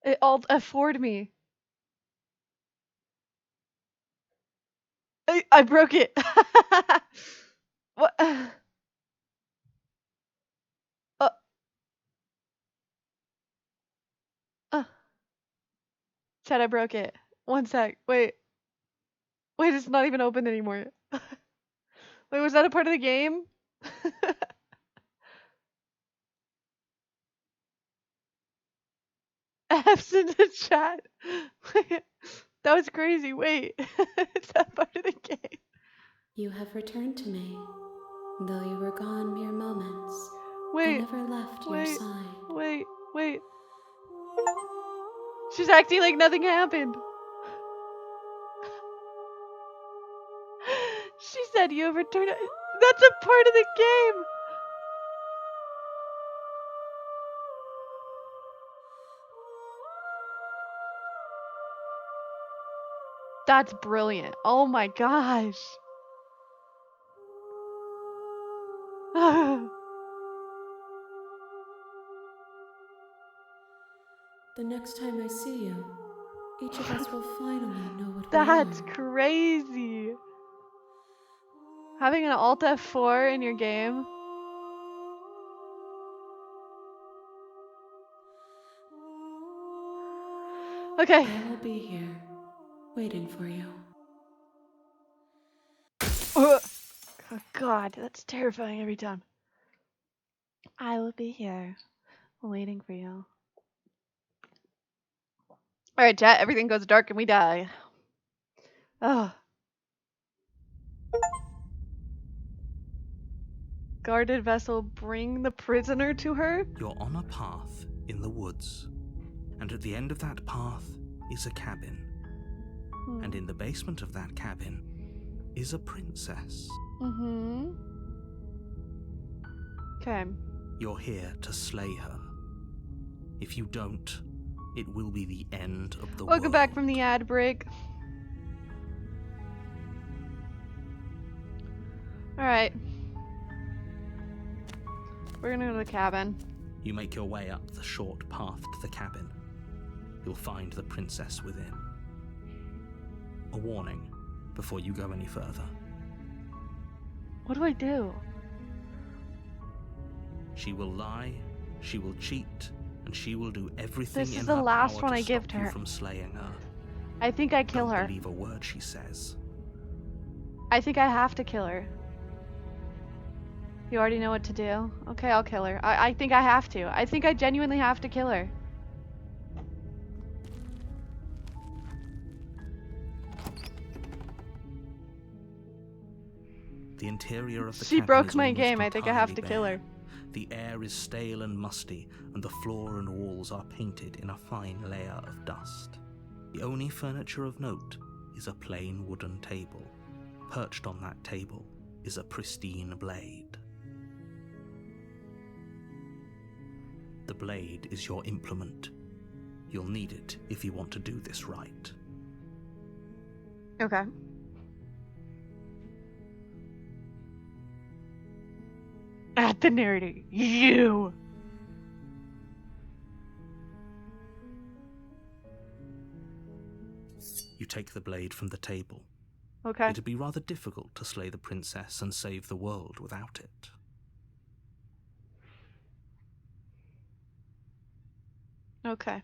S1: It alt F4'd me. I broke it. What? Chad, I broke it. One sec. Wait. Wait, it's not even open anymore. Wait, was that a part of the game? F's in the chat. That was crazy. Wait. Is that part of the game?
S3: You have returned to me, though you were gone mere moments. I
S1: Wait.
S3: never left your side.
S1: Wait. She's acting like nothing happened. She said you have returned. That's a part of the game. That's brilliant. Oh my gosh.
S3: The next time I see you, each of us will finally know what
S1: That's
S3: we are.
S1: crazy. Having an Alt F4 in your game. Okay.
S3: I will be here, waiting for you.
S1: Oh God, that's terrifying every time. I will be here, waiting for you. Alright, chat, everything goes dark and we die. Oh. Guarded vessel, bring the prisoner to her?
S2: You're on a path in the woods, and at the end of that path is a cabin. And in the basement of that cabin is a princess.
S1: Okay.
S2: You're here to slay her. If you don't, it will be the end of the world.
S1: Welcome back from the ad break. Alright. We're gonna go to the cabin.
S2: You make your way up the short path to the cabin. You'll find the princess within. A warning before you go any further.
S1: What do I do?
S2: She will lie, she will cheat, and she will do everything
S1: This is
S2: in
S1: the
S2: her
S1: last
S2: power
S1: one
S2: to
S1: I give
S2: stop
S1: to
S2: you
S1: her.
S2: from slaying her.
S1: I think I kill
S2: Don't
S1: her.
S2: believe a word she says.
S1: I think I have to kill her. You already know what to do? Okay, I'll kill her. I think I have to. I think I genuinely have to kill her.
S2: The interior of the
S1: She
S2: cabin
S1: broke
S2: is
S1: my
S2: almost
S1: game. I think I have
S2: entirely
S1: to kill
S2: bare.
S1: her.
S2: The air is stale and musty, and the floor and walls are painted in a fine layer of dust. The only furniture of note is a plain wooden table. Perched on that table is a pristine blade. The blade is your implement. You'll need it if you want to do this right.
S1: Okay. At the nerdy. You!
S2: You take the blade from the table.
S1: Okay.
S2: It'd be rather difficult to slay the princess and save the world without it.
S1: Okay.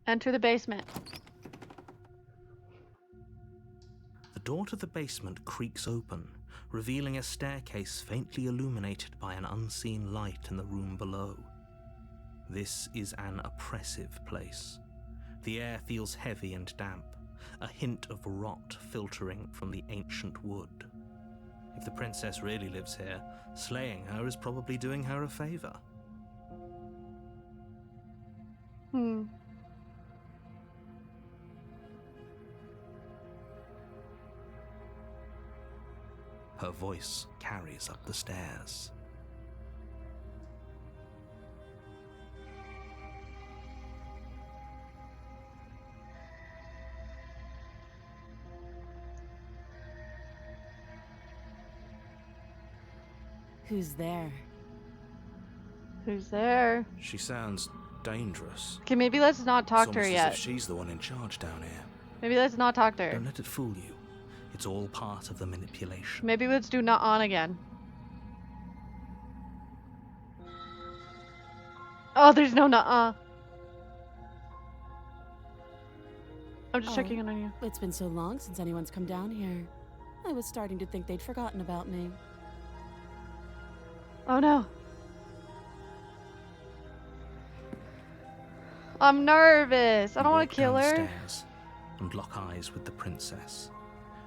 S1: Enter the basement.
S2: The door to the basement creaks open, revealing a staircase faintly illuminated by an unseen light in the room below. This is an oppressive place. The air feels heavy and damp, a hint of rot filtering from the ancient wood. If the princess really lives here, slaying her is probably doing her a favor. Her voice carries up the stairs.
S5: Who's there?
S1: Who's there?
S2: She sounds dangerous.
S1: Okay, maybe let's not talk to her yet.
S2: She's the one in charge down here.
S1: Maybe let's not talk to her.
S2: Don't let it fool you. It's all part of the manipulation.
S1: Maybe let's do not on again. Oh, there's no nuh-uh. I'm just checking in on you.
S5: It's been so long since anyone's come down here. I was starting to think they'd forgotten about me.
S1: Oh no. I'm nervous. I don't want to kill her.
S2: Downstairs and lock eyes with the princess.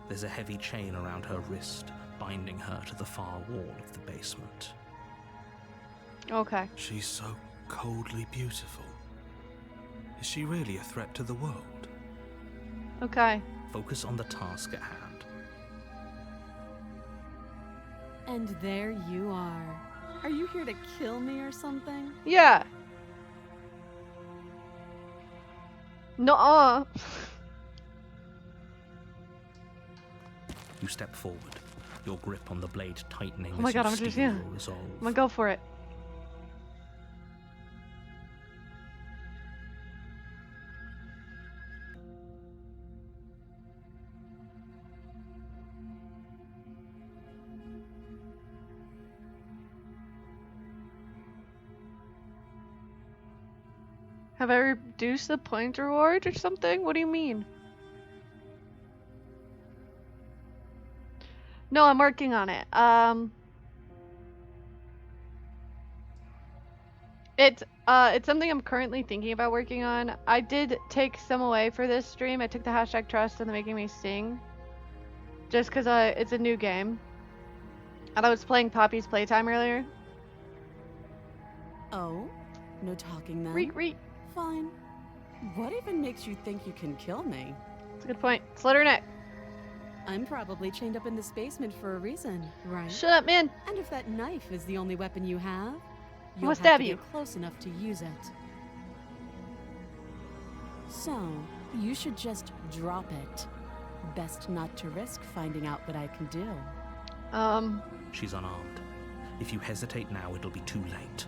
S2: There's a heavy chain around her wrist, binding her to the far wall of the basement.
S1: Okay.
S2: She's so coldly beautiful. Is she really a threat to the world?
S1: Okay.
S2: Focus on the task at hand.
S5: And there you are. Are you here to kill me or something?
S1: Yeah. Nuh-uh.
S2: You step forward, your grip on the blade tightening
S1: Oh my
S2: as
S1: God,
S2: you
S1: I'm just
S2: steel
S1: gonna-
S2: your resolve.
S1: I'm gonna go for it. Have I reduced the point reward or something? What do you mean? No, I'm working on it. It's something I'm currently thinking about working on. I did take some away for this stream. I took the #trust and the Making Me Sing. Just because it's a new game. And I was playing Poppy's Playtime earlier.
S5: Oh? No talking then?
S1: Reek, reek.
S5: Fine. What even makes you think you can kill me?
S1: That's a good point. Slit her neck.
S5: I'm probably chained up in this basement for a reason, right?
S1: Shut up, man.
S5: And if that knife is the only weapon you have, you'll
S1: gonna
S5: have
S1: stab
S5: to
S1: you.
S5: get close enough to use it. So, you should just drop it. Best not to risk finding out what I can do.
S2: She's unarmed. If you hesitate now, it'll be too late.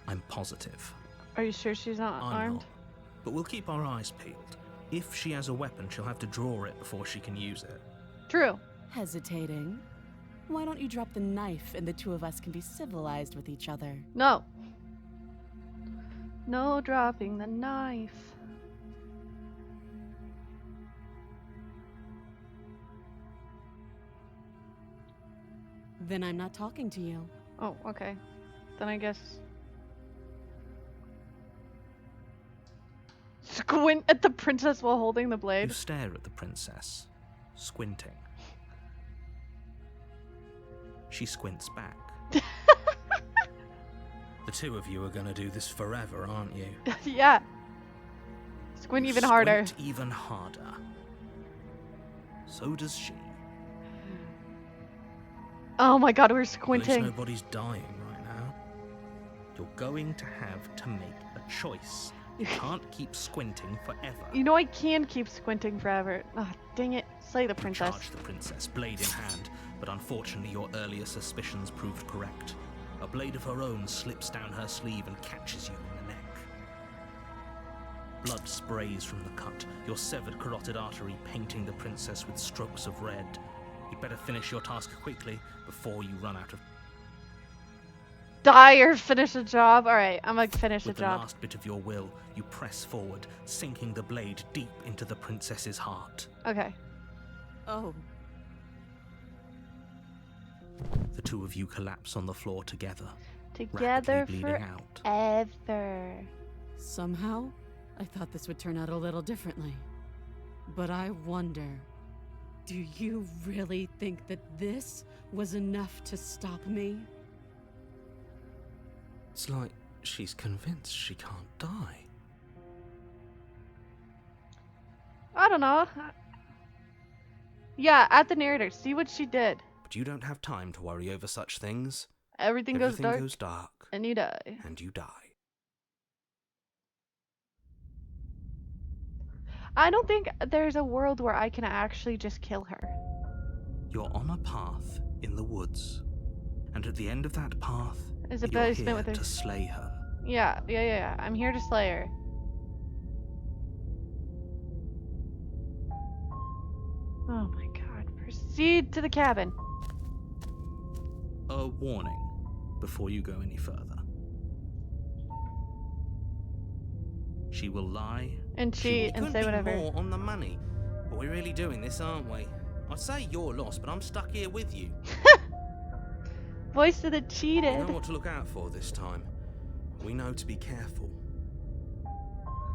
S2: I'm positive.
S1: Are you sure she's not
S2: I'm
S1: armed?
S2: not. But we'll keep our eyes peeled. If she has a weapon, she'll have to draw it before she can use it.
S1: True.
S5: Hesitating? Why don't you drop the knife and the two of us can be civilized with each other?
S1: No. No dropping the knife.
S5: Then I'm not talking to you.
S1: Oh, okay. Then I guess... Squint at the princess while holding the
S2: You
S1: blade.
S2: stare at the princess, squinting. She squints back. The two of you are gonna do this forever, aren't you?
S1: Yeah. Squint even harder.
S2: Squint even harder. So does she.
S1: Oh my god, we're
S2: At least
S1: squinting.
S2: nobody's dying right now. You're going to have to make a choice. You can't keep squinting forever.
S1: You know I can keep squinting forever. Ah, dang it. Slay the
S2: You
S1: princess.
S2: charge the princess, blade in hand, but unfortunately your earlier suspicions proved correct. A blade of her own slips down her sleeve and catches you in the neck. Blood sprays from the cut, your severed carotid artery painting the princess with strokes of red. You'd better finish your task quickly before you run out of...
S1: Die or finish the job. Alright, I'm gonna finish the
S2: With the
S1: job.
S2: last bit of your will, you press forward, sinking the blade deep into the princess's heart.
S1: Okay.
S5: Oh,
S2: The two of you collapse on the floor together,
S1: Together
S2: rapidly bleeding out.
S1: forever.
S5: somehow, I thought this would turn out a little differently. But I wonder, do you really think that this was enough to stop me?
S2: It's like she's convinced she can't die.
S1: I don't know. Yeah, at the narrator. See what she did.
S2: But you don't have time to worry over such things.
S1: Everything goes dark,
S2: goes dark,
S1: and you die.
S2: and you die.
S1: I don't think there's a world where I can actually just kill her.
S2: You're on a path in the woods, and at the end of that path,
S1: Is it
S2: you're
S1: basement
S2: here
S1: with her?
S2: to slay her.
S1: Yeah. I'm here to slay her. Oh my god. Proceed to the cabin.
S2: A warning before you go any further. She will lie.
S1: And cheat and say whatever.
S2: More on the money. But we're really doing this, aren't we? I'd say you're lost, but I'm stuck here with you.
S1: Voice of the
S2: We
S1: cheated.
S2: know what to look out for this time. We know to be careful.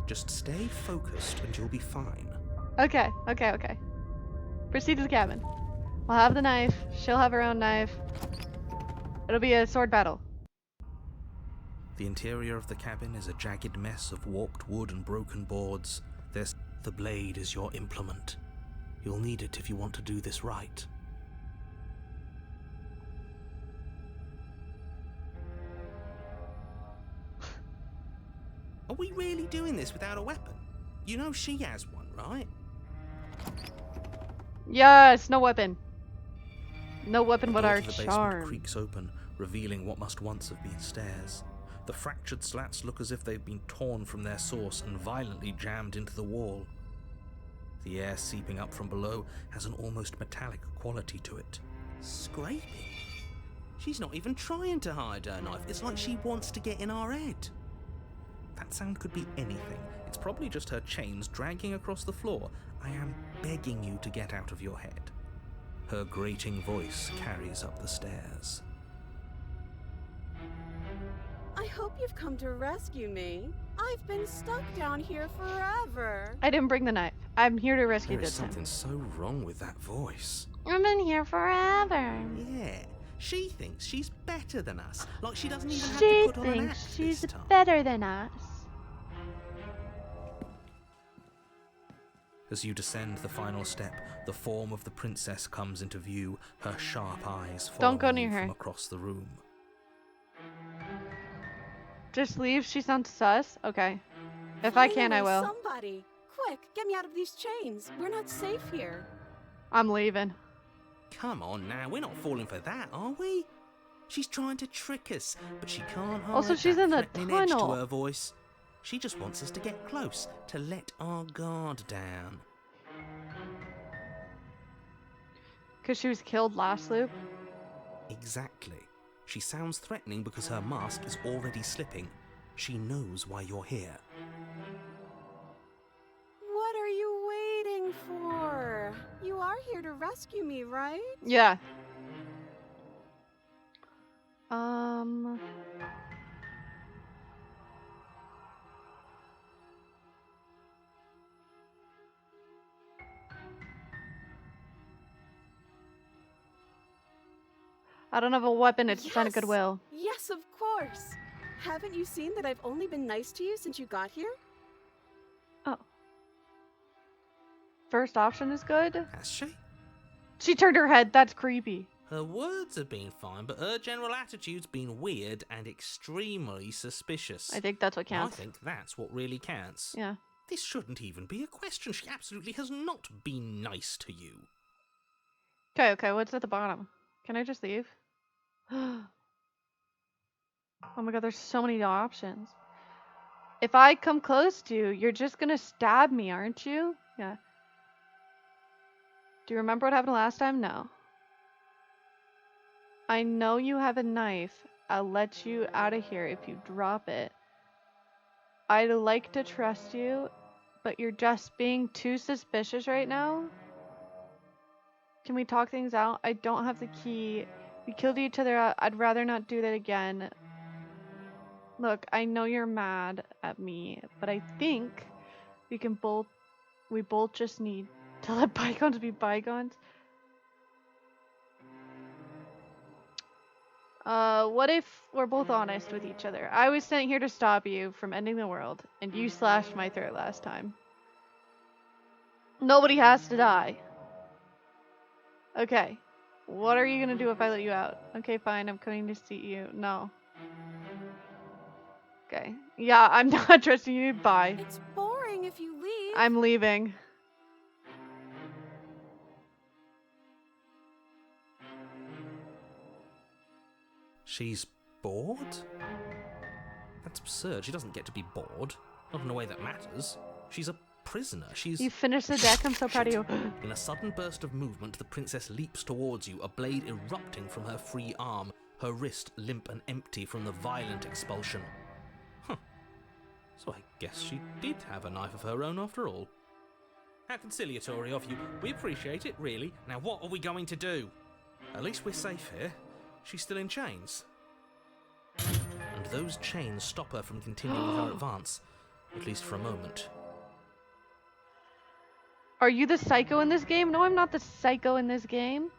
S2: Just stay focused and you'll be fine.
S1: Okay. Proceed to the cabin. We'll have the knife. She'll have her own knife. It'll be a sword battle.
S2: The interior of the cabin is a jagged mess of warped wood and broken boards. The blade is your implement. You'll need it if you want to do this right. Are we really doing this without a weapon? You know she has one, right?
S1: Yes, no weapon. No weapon
S2: The
S1: but
S2: door
S1: our
S2: to the basement
S1: charm.
S2: creaks open, revealing what must once have been stairs. The fractured slats look as if they've been torn from their source and violently jammed into the wall. The air seeping up from below has an almost metallic quality to it. Scraping? She's not even trying to hide her knife. It's like she wants to get in our head. That sound could be anything. It's probably just her chains dragging across the floor. I am begging you to get out of your head. Her grating voice carries up the stairs.
S5: I hope you've come to rescue me. I've been stuck down here forever.
S1: I didn't bring the knife. I'm here to rescue
S2: There is
S1: this time.
S2: something so wrong with that voice.
S1: I've been here forever.
S2: Yeah, she thinks she's better than us. Like she doesn't even have
S1: She
S2: to put on an
S1: thinks
S2: act
S1: she's
S2: this time.
S1: better than us.
S2: As you descend the final step, the form of the princess comes into view, her sharp eyes
S1: Don't go
S2: following
S1: near
S2: you
S1: her.
S2: from across the room.
S1: Just leave. She sounds sus. Okay. If I can, I will.
S5: Somebody, quick, get me out of these chains. We're not safe here.
S1: I'm leaving.
S2: Come on now, we're not falling for that, are we? She's trying to trick us, but she can't hide
S1: Also, she's
S2: that
S1: in the
S2: threatening edge to
S1: tunnel.
S2: her voice. She just wants us to get close, to let our guard down.
S1: Because she was killed last loop.
S2: Exactly. She sounds threatening because her mask is already slipping. She knows why you're here.
S5: What are you waiting for? You are here to rescue me, right?
S1: Yeah. I don't have a weapon. It's just out of goodwill.
S5: Yes, of course. Haven't you seen that I've only been nice to you since you got here?
S1: Oh. First option is good.
S2: Has she?
S1: She turned her head. That's creepy.
S2: Her words have been fine, but her general attitude's been weird and extremely suspicious.
S1: I think that's what counts.
S2: I think that's what really counts.
S1: Yeah.
S2: This shouldn't even be a question. She absolutely has not been nice to you.
S1: Okay, what's at the bottom? Can I just leave? Oh my god, there's so many options. If I come close to you, you're just gonna stab me, aren't you? Yeah. Do you remember what happened last time? No. I know you have a knife. I'll let you out of here if you drop it. I'd like to trust you, but you're just being too suspicious right now. Can we talk things out? I don't have the key. We killed each other. I'd rather not do that again. Look, I know you're mad at me, but I think we both just need to let bygones be bygones. What if we're both honest with each other? I was sent here to stop you from ending the world, and you slashed my throat last time. Nobody has to die. Okay. What are you gonna do if I let you out? Okay, fine, I'm coming to see you. No. Okay. Yeah, I'm not trusting you. Bye.
S5: It's boring if you leave.
S1: I'm leaving.
S2: She's bored? That's absurd. She doesn't get to be bored. Not in a way that matters. She's a prisoner.
S1: You finished the deck. I'm so proud of you.
S2: In a sudden burst of movement, the princess leaps towards you, a blade erupting from her free arm, her wrist limp and empty from the violent expulsion. Huh. So I guess she did have a knife of her own after all. How conciliatory of you. We appreciate it, really. Now what are we going to do? At least we're safe here. She's still in chains. And those chains stop her from continuing her advance, at least for a moment.
S1: Are you the psycho in this game? No, I'm not the psycho in this game.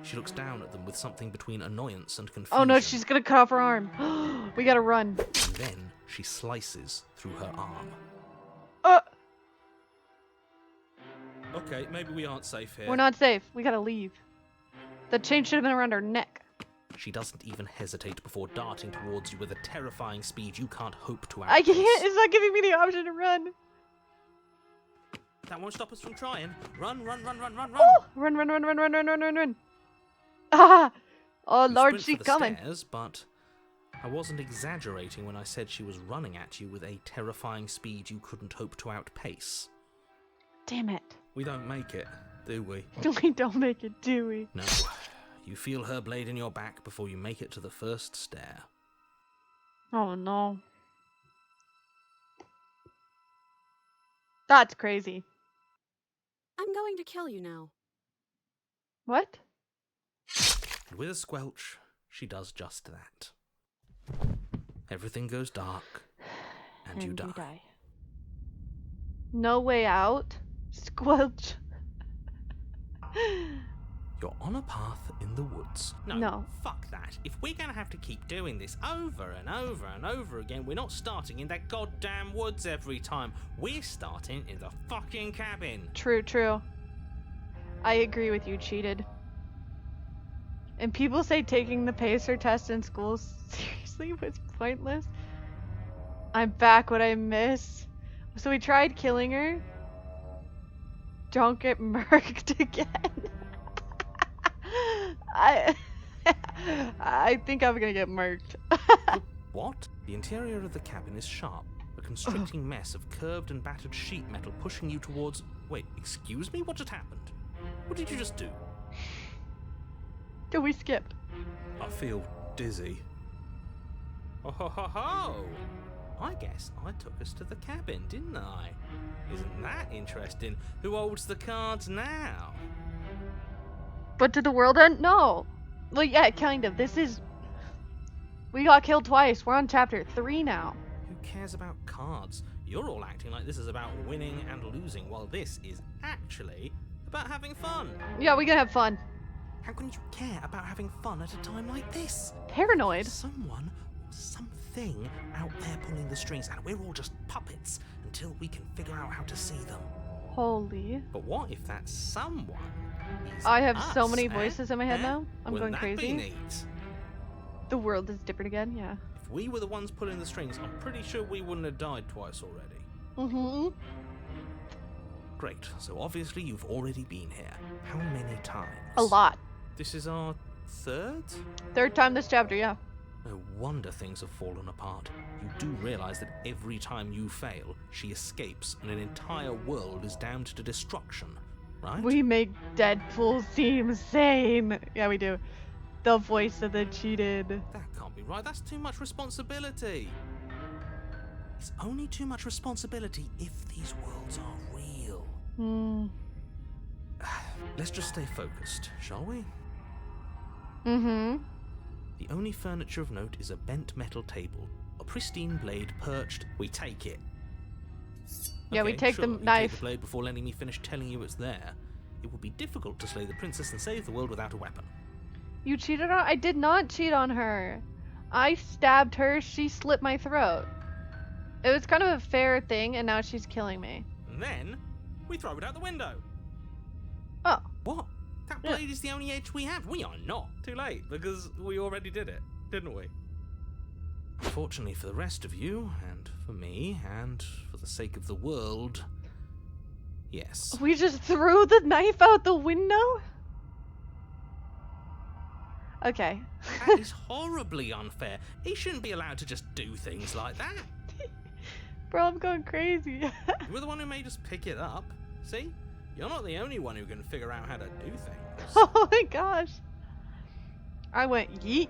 S2: She looks down at them with something between annoyance and confusion.
S1: Oh no, she's gonna cut off her arm. We gotta run.
S2: And then she slices through her arm. Okay, maybe we aren't safe here.
S1: We're not safe. We gotta leave. The chain should have been around her neck.
S2: She doesn't even hesitate before darting towards you with a terrifying speed you can't hope to
S1: I
S2: outpace.
S1: can't. It's not giving me the option to run.
S2: That won't stop us from trying. Run, run, run, run, run, run.
S1: Oh! Run, run, run, run, run, run, run, run, run. Ah! Oh
S2: You
S1: Lord,
S2: sprint
S1: she's
S2: for the
S1: coming.
S2: stairs, but I wasn't exaggerating when I said she was running at you with a terrifying speed you couldn't hope to outpace.
S1: Damn it.
S2: We don't make it, do we?
S1: We don't make it, do we?
S2: No. You feel her blade in your back before you make it to the first stair.
S1: Oh no. That's crazy.
S5: I'm going to kill you now.
S1: What?
S2: And with a squelch, she does just that. Everything goes dark, and you die.
S1: No way out. Squelch.
S2: You're on a path in the woods.
S1: No.
S4: Fuck that. If we're gonna have to keep doing this over and over and over again, we're not starting in that goddamn woods every time. We're starting in the fucking cabin.
S1: True. I agree with you, Cheated. And people say taking the Pacer test in school seriously was pointless. I'm back, what I miss. So we tried killing her. Don't get murked again. I think I'm gonna get murked.
S2: What? The interior of the cabin is sharp, a constricting mess of curved and battered sheet metal pushing you towards... Wait, excuse me? What just happened? What did you just do?
S1: We skipped.
S2: I feel dizzy.
S4: Oh ho ho ho! I guess I took us to the cabin, didn't I? Isn't that interesting? Who holds the cards now?
S1: But did the world end? No. Well, yeah, kind of. We got killed twice. We're on chapter 3 now.
S4: Who cares about cards? You're all acting like this is about winning and losing, while this is actually about having fun.
S1: Yeah, we gonna have fun.
S2: How can you care about having fun at a time like this?
S1: Paranoid.
S2: Someone or something out there pulling the strings, and we're all just puppets until we can figure out how to see them.
S1: Holy.
S4: But what if that someone is
S1: I have so
S4: us,
S1: many
S4: eh?
S1: voices in my head
S4: Eh?
S1: now. I'm
S4: Wouldn't
S1: going
S4: that
S1: crazy.
S4: Be neat?
S1: The world is different again, yeah.
S4: If we were the ones pulling the strings, I'm pretty sure we wouldn't have died twice already.
S1: Mm-hmm.
S2: Great, so obviously you've already been here. How many times?
S1: A lot.
S4: This is our third?
S1: Third time this chapter, yeah.
S2: No wonder things have fallen apart. You do realize that every time you fail, she escapes and an entire world is damned to destruction, right?
S1: We make Deadpool seem sane. Yeah, we do. The voice of the Cheated.
S4: That can't be right. That's too much responsibility.
S2: It's only too much responsibility if these worlds are real.
S1: Hmm.
S2: Let's just stay focused, shall we?
S1: Mm-hmm.
S2: The only furniture of note is a bent metal table, a pristine blade perched.
S4: We take it.
S1: Yeah, we take the
S2: You take
S1: knife.
S2: the blade before letting me finish telling you it's there. It would be difficult to slay the princess and save the world without a weapon.
S1: You cheated on? I did not cheat on her. I stabbed her. She slit my throat. It was kind of a fair thing, and now she's killing me.
S4: And then we throw it out the window.
S1: Oh.
S2: What?
S4: That
S1: Yeah.
S4: blade is the only edge we have. We are not too late because we already did it, didn't we?
S2: Unfortunately for the rest of you, and for me, and for the sake of the world, yes.
S1: We just threw the knife out the window? Okay.
S4: That is horribly unfair. He shouldn't be allowed to just do things like that.
S1: Bro, I'm going crazy.
S4: You were the one who made us pick it up. See? You're not the only one who can figure out how to do things.
S1: Oh my gosh. I went yeet.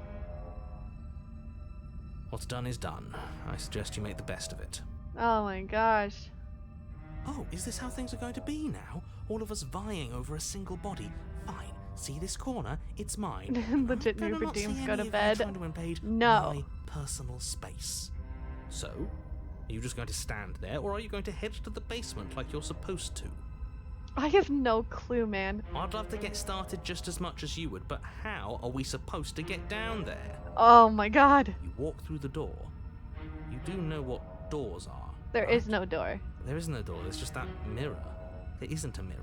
S2: What's done is done. I suggest you make the best of it.
S1: Oh my gosh.
S2: Oh, is this how things are going to be now? All of us vying over a single body. Fine. See this corner? It's mine.
S1: Legit
S2: Better
S1: new
S2: not see
S1: redeems
S2: any
S1: go to
S2: of you
S1: bed.
S2: trying to invade
S1: No.
S2: my personal space. So, are you just going to stand there, or are you going to head to the basement like you're supposed to?
S1: I have no clue, man.
S2: I'd love to get started just as much as you would, but how are we supposed to get down there?
S1: Oh my god.
S2: You walk through the door. You do know what doors are.
S1: There
S2: right?
S1: is no door.
S2: There isn't a door, there's just that mirror. There isn't a mirror.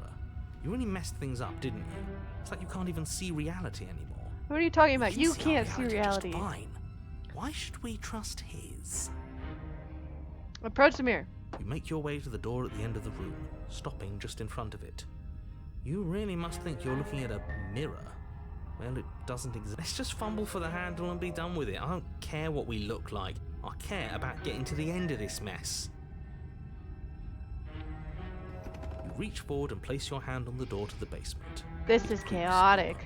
S2: You really messed things up, didn't you? It's like you can't even see reality anymore.
S1: What are you talking about?
S2: can
S1: You
S2: our
S1: can't see
S2: just
S1: reality.
S2: fine. Why should we trust his?
S1: Approach the mirror.
S2: You make your way to the door at the end of the room, stopping just in front of it. You really must think you're looking at a mirror. Well, it doesn't exist. Let's just fumble for the handle and be done with it. I don't care what we look like. I care about getting to the end of this mess. You reach forward and place your hand on the door to the basement.
S1: This is chaotic.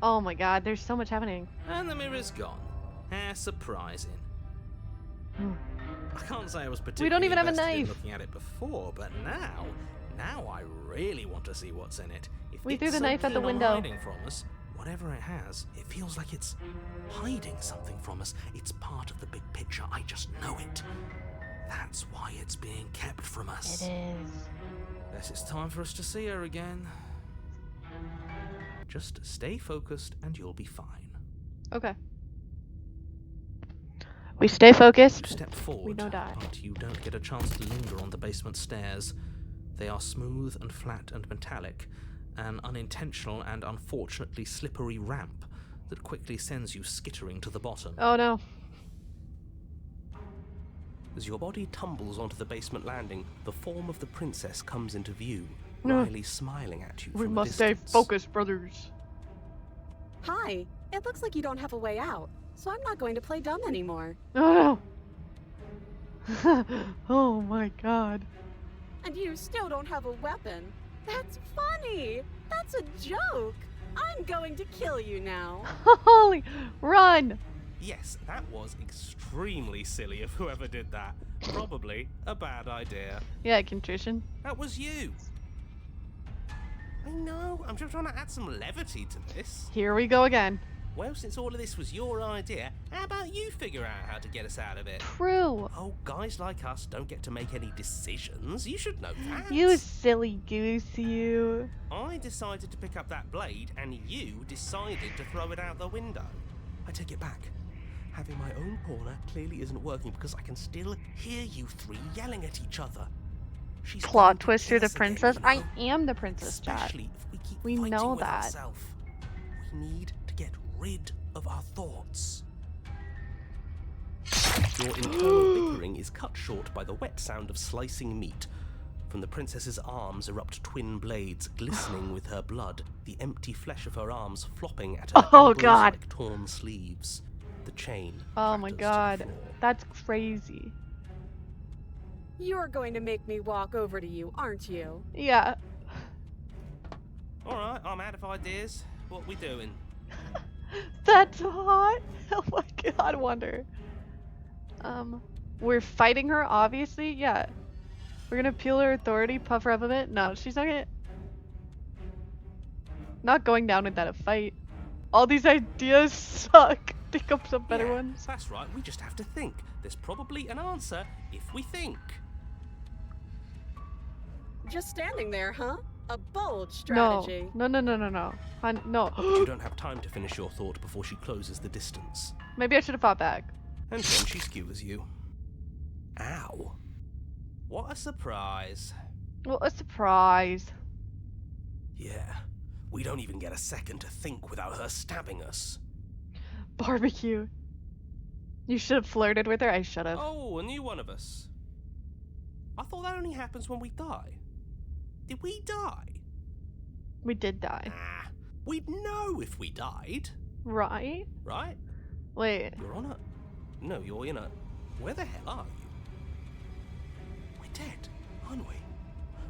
S1: Oh my god, there's so much happening.
S4: And the mirror's gone. How surprising. I can't say I was particularly
S1: We don't even have a
S4: invested in
S1: knife.
S4: looking at it before, but now I really want to see what's in it. If
S1: We
S4: it's
S1: threw the
S4: so
S1: knife at the
S4: keen on
S1: window.
S4: hiding from us,
S2: Whatever it has, it feels like it's hiding something from us. It's part of the big picture. I just know it. That's why it's being kept from us.
S1: It is.
S4: guess it's time for us to see her again.
S2: Just stay focused and you'll be fine.
S1: Okay. We stay focused.
S2: You step forward,
S1: We don't die.
S2: but you don't get a chance to linger on the basement stairs. They are smooth and flat and metallic, an unintentional and unfortunately slippery ramp that quickly sends you skittering to the bottom.
S1: Oh no.
S6: As your body tumbles onto the basement landing, the form of the princess comes into view,
S1: No.
S6: wryly smiling at you
S1: We
S6: from a
S1: must stay
S6: distance.
S1: focused, brothers.
S5: Hi, it looks like you don't have a way out, so I'm not going to play dumb anymore.
S1: Oh no. Oh my god.
S5: And you still don't have a weapon. That's funny! That's a joke! I'm going to kill you now.
S1: Holy, run!
S6: Yes, that was extremely silly of whoever did that. Probably a bad idea.
S1: Yeah, contrition.
S6: That was you. I know, I'm just trying to add some levity to this.
S1: Here we go again.
S6: Well, since all of this was your idea, how about you figure out how to get us out of it?
S1: True.
S6: Oh, guys like us don't get to make any decisions. You should know that.
S1: You silly goose, you.
S6: I decided to pick up that blade, and you decided to throw it out the window. I take it back. Having my own corner clearly isn't working because I can still hear you three yelling at each other. She's
S1: Plot
S6: going to
S1: twist,
S6: kill
S1: you're the
S6: us again,
S1: princess.
S6: you know?
S1: I am the princess, chat.
S6: Especially if we keep
S1: We
S6: fighting
S1: know
S6: with
S1: that.
S6: ourselves. We need to get rid of our thoughts. Your internal bickering is cut short by the wet sound of slicing meat. From the princess's arms erupt twin blades, glistening with her blood, the empty flesh of her arms flopping at her
S1: Oh,
S6: elbows
S1: God.
S6: like torn sleeves. The chain
S1: Oh my
S6: clatters to the
S1: god.
S6: floor.
S1: That's crazy.
S5: You're going to make me walk over to you, aren't you?
S1: Yeah.
S6: Alright, I'm out of ideas. What we doing?
S1: That's hot. Oh my god, wonder. We're fighting her, obviously. Yeah. We're gonna peel her authority, puff her up a bit. No, she's not gonna. Not going down without a fight. All these ideas suck. Think up some better
S6: Yeah,
S1: ones.
S6: That's right, we just have to think. There's probably an answer if we think.
S5: Just standing there, huh? A bold
S1: No.
S5: strategy.
S1: No, no, no, no, no. No.
S6: You don't have time to finish your thought before she closes the distance.
S1: Maybe I should have fought back.
S6: And then she skewers you. Ow. What a surprise.
S1: Well, a surprise.
S6: Yeah, we don't even get a second to think without her stabbing us.
S1: Barbecue. You should have flirted with her. I should have.
S6: Oh, a new one of us. I thought that only happens when we die. Did we die?
S1: We did die.
S6: Ah, we'd know if we died,
S1: Right?
S6: right?
S1: Wait.
S6: You're on a... No, you're in a... Where the hell are you? We're dead, aren't we?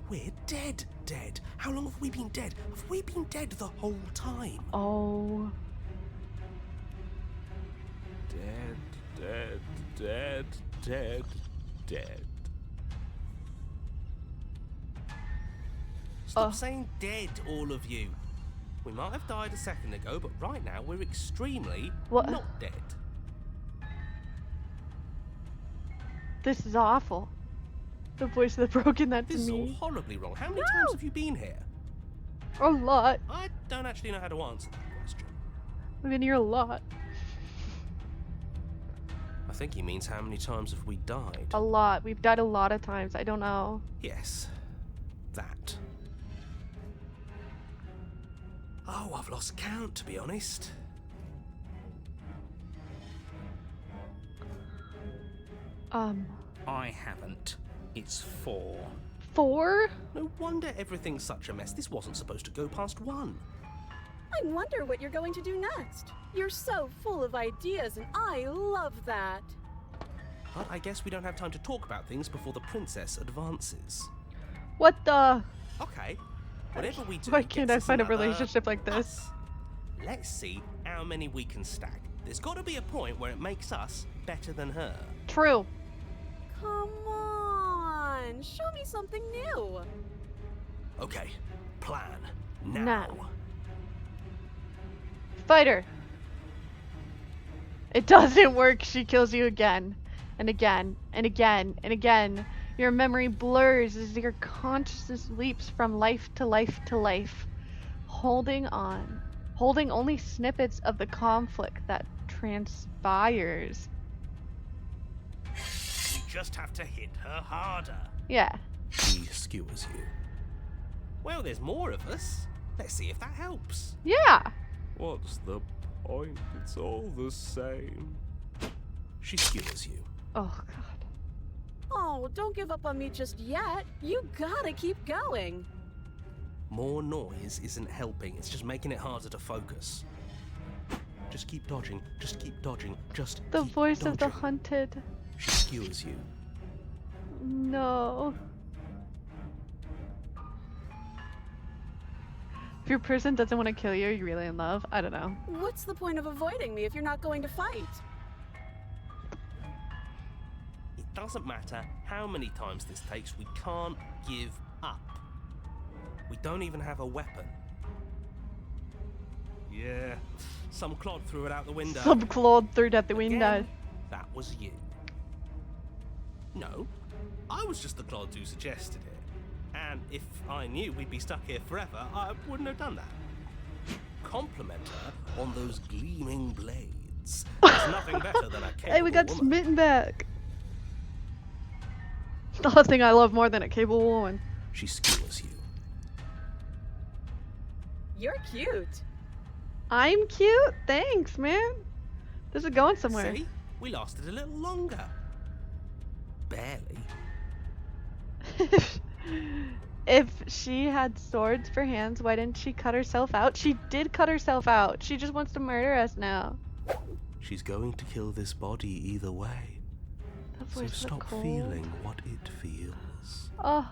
S6: We're dead, dead. How long have we been dead? Have we been dead the whole time?
S1: Oh.
S6: Dead, dead, dead, dead, dead. Stop saying dead, all of you. We might have died a second ago, but right now we're extremely
S1: What?
S6: not dead.
S1: This is awful. The voice of the broken, that's
S6: This is all
S1: me.
S6: horribly wrong. How many times have you been here?
S1: A lot.
S6: I don't actually know how to answer that question.
S1: I've been here a lot.
S6: I think he means how many times have we died?
S1: A lot. We've died a lot of times. I don't know.
S6: Yes, that. Oh, I've lost count, to be honest.
S4: I haven't. It's 4.
S1: 4?
S6: No wonder everything's such a mess. This wasn't supposed to go past 1.
S5: I wonder what you're going to do next. You're so full of ideas, and I love that.
S6: But I guess we don't have time to talk about things before the princess advances.
S1: What the?
S6: Okay, whatever we do.
S1: Why can't I
S6: gets us
S1: find a
S6: another
S1: relationship like this?
S6: us. Let's see how many we can stack. There's got to be a point where it makes us better than her.
S1: True.
S5: Come on, show me something new.
S6: Okay, plan now.
S1: Now. Fighter. It doesn't work. She kills you again. And again. And again. And again. Your memory blurs as your consciousness leaps from life to life to life. Holding on holding only snippets of the conflict that transpires.
S6: We just have to hit her harder.
S1: Yeah.
S2: She skewers you.
S6: Well, there's more of us. Let's see if that helps.
S1: Yeah.
S6: What's the point? It's all the same.
S2: She skewers you.
S1: Oh god.
S5: Oh, don't give up on me just yet. You gotta keep going.
S6: More noise isn't helping, it's just making it harder to focus. Just keep dodging, just keep dodging, just
S1: The
S6: keep
S1: voice of the
S6: dodging.
S1: hunted.
S2: She skewers you.
S1: No. If your person doesn't want to kill you, you're really in love. I don't know.
S5: What's the point of avoiding me if you're not going to fight?
S6: It doesn't matter how many times this takes, we can't give up. We don't even have a weapon. Yeah, some clod threw it out the window.
S1: Some Claude threw it at the window.
S6: Again, that was you. No, I was just the clod who suggested it. And if I knew we'd be stuck here forever, I wouldn't have done that. Compliment her on those gleaming blades. There's nothing better than a capable
S1: Hey, we got
S6: woman.
S1: smitten back. Nothing I love more than a capable woman.
S2: She skewers you.
S5: You're cute.
S1: I'm cute? Thanks, man. This is going somewhere.
S6: See? We lasted a little longer. Barely.
S1: If she had swords for hands, why didn't she cut herself out? She did cut herself out. She just wants to murder us now.
S2: She's going to kill this body either way.
S1: That
S2: So
S1: voice was
S2: stop
S1: cold.
S2: feeling what it feels.
S1: Oh.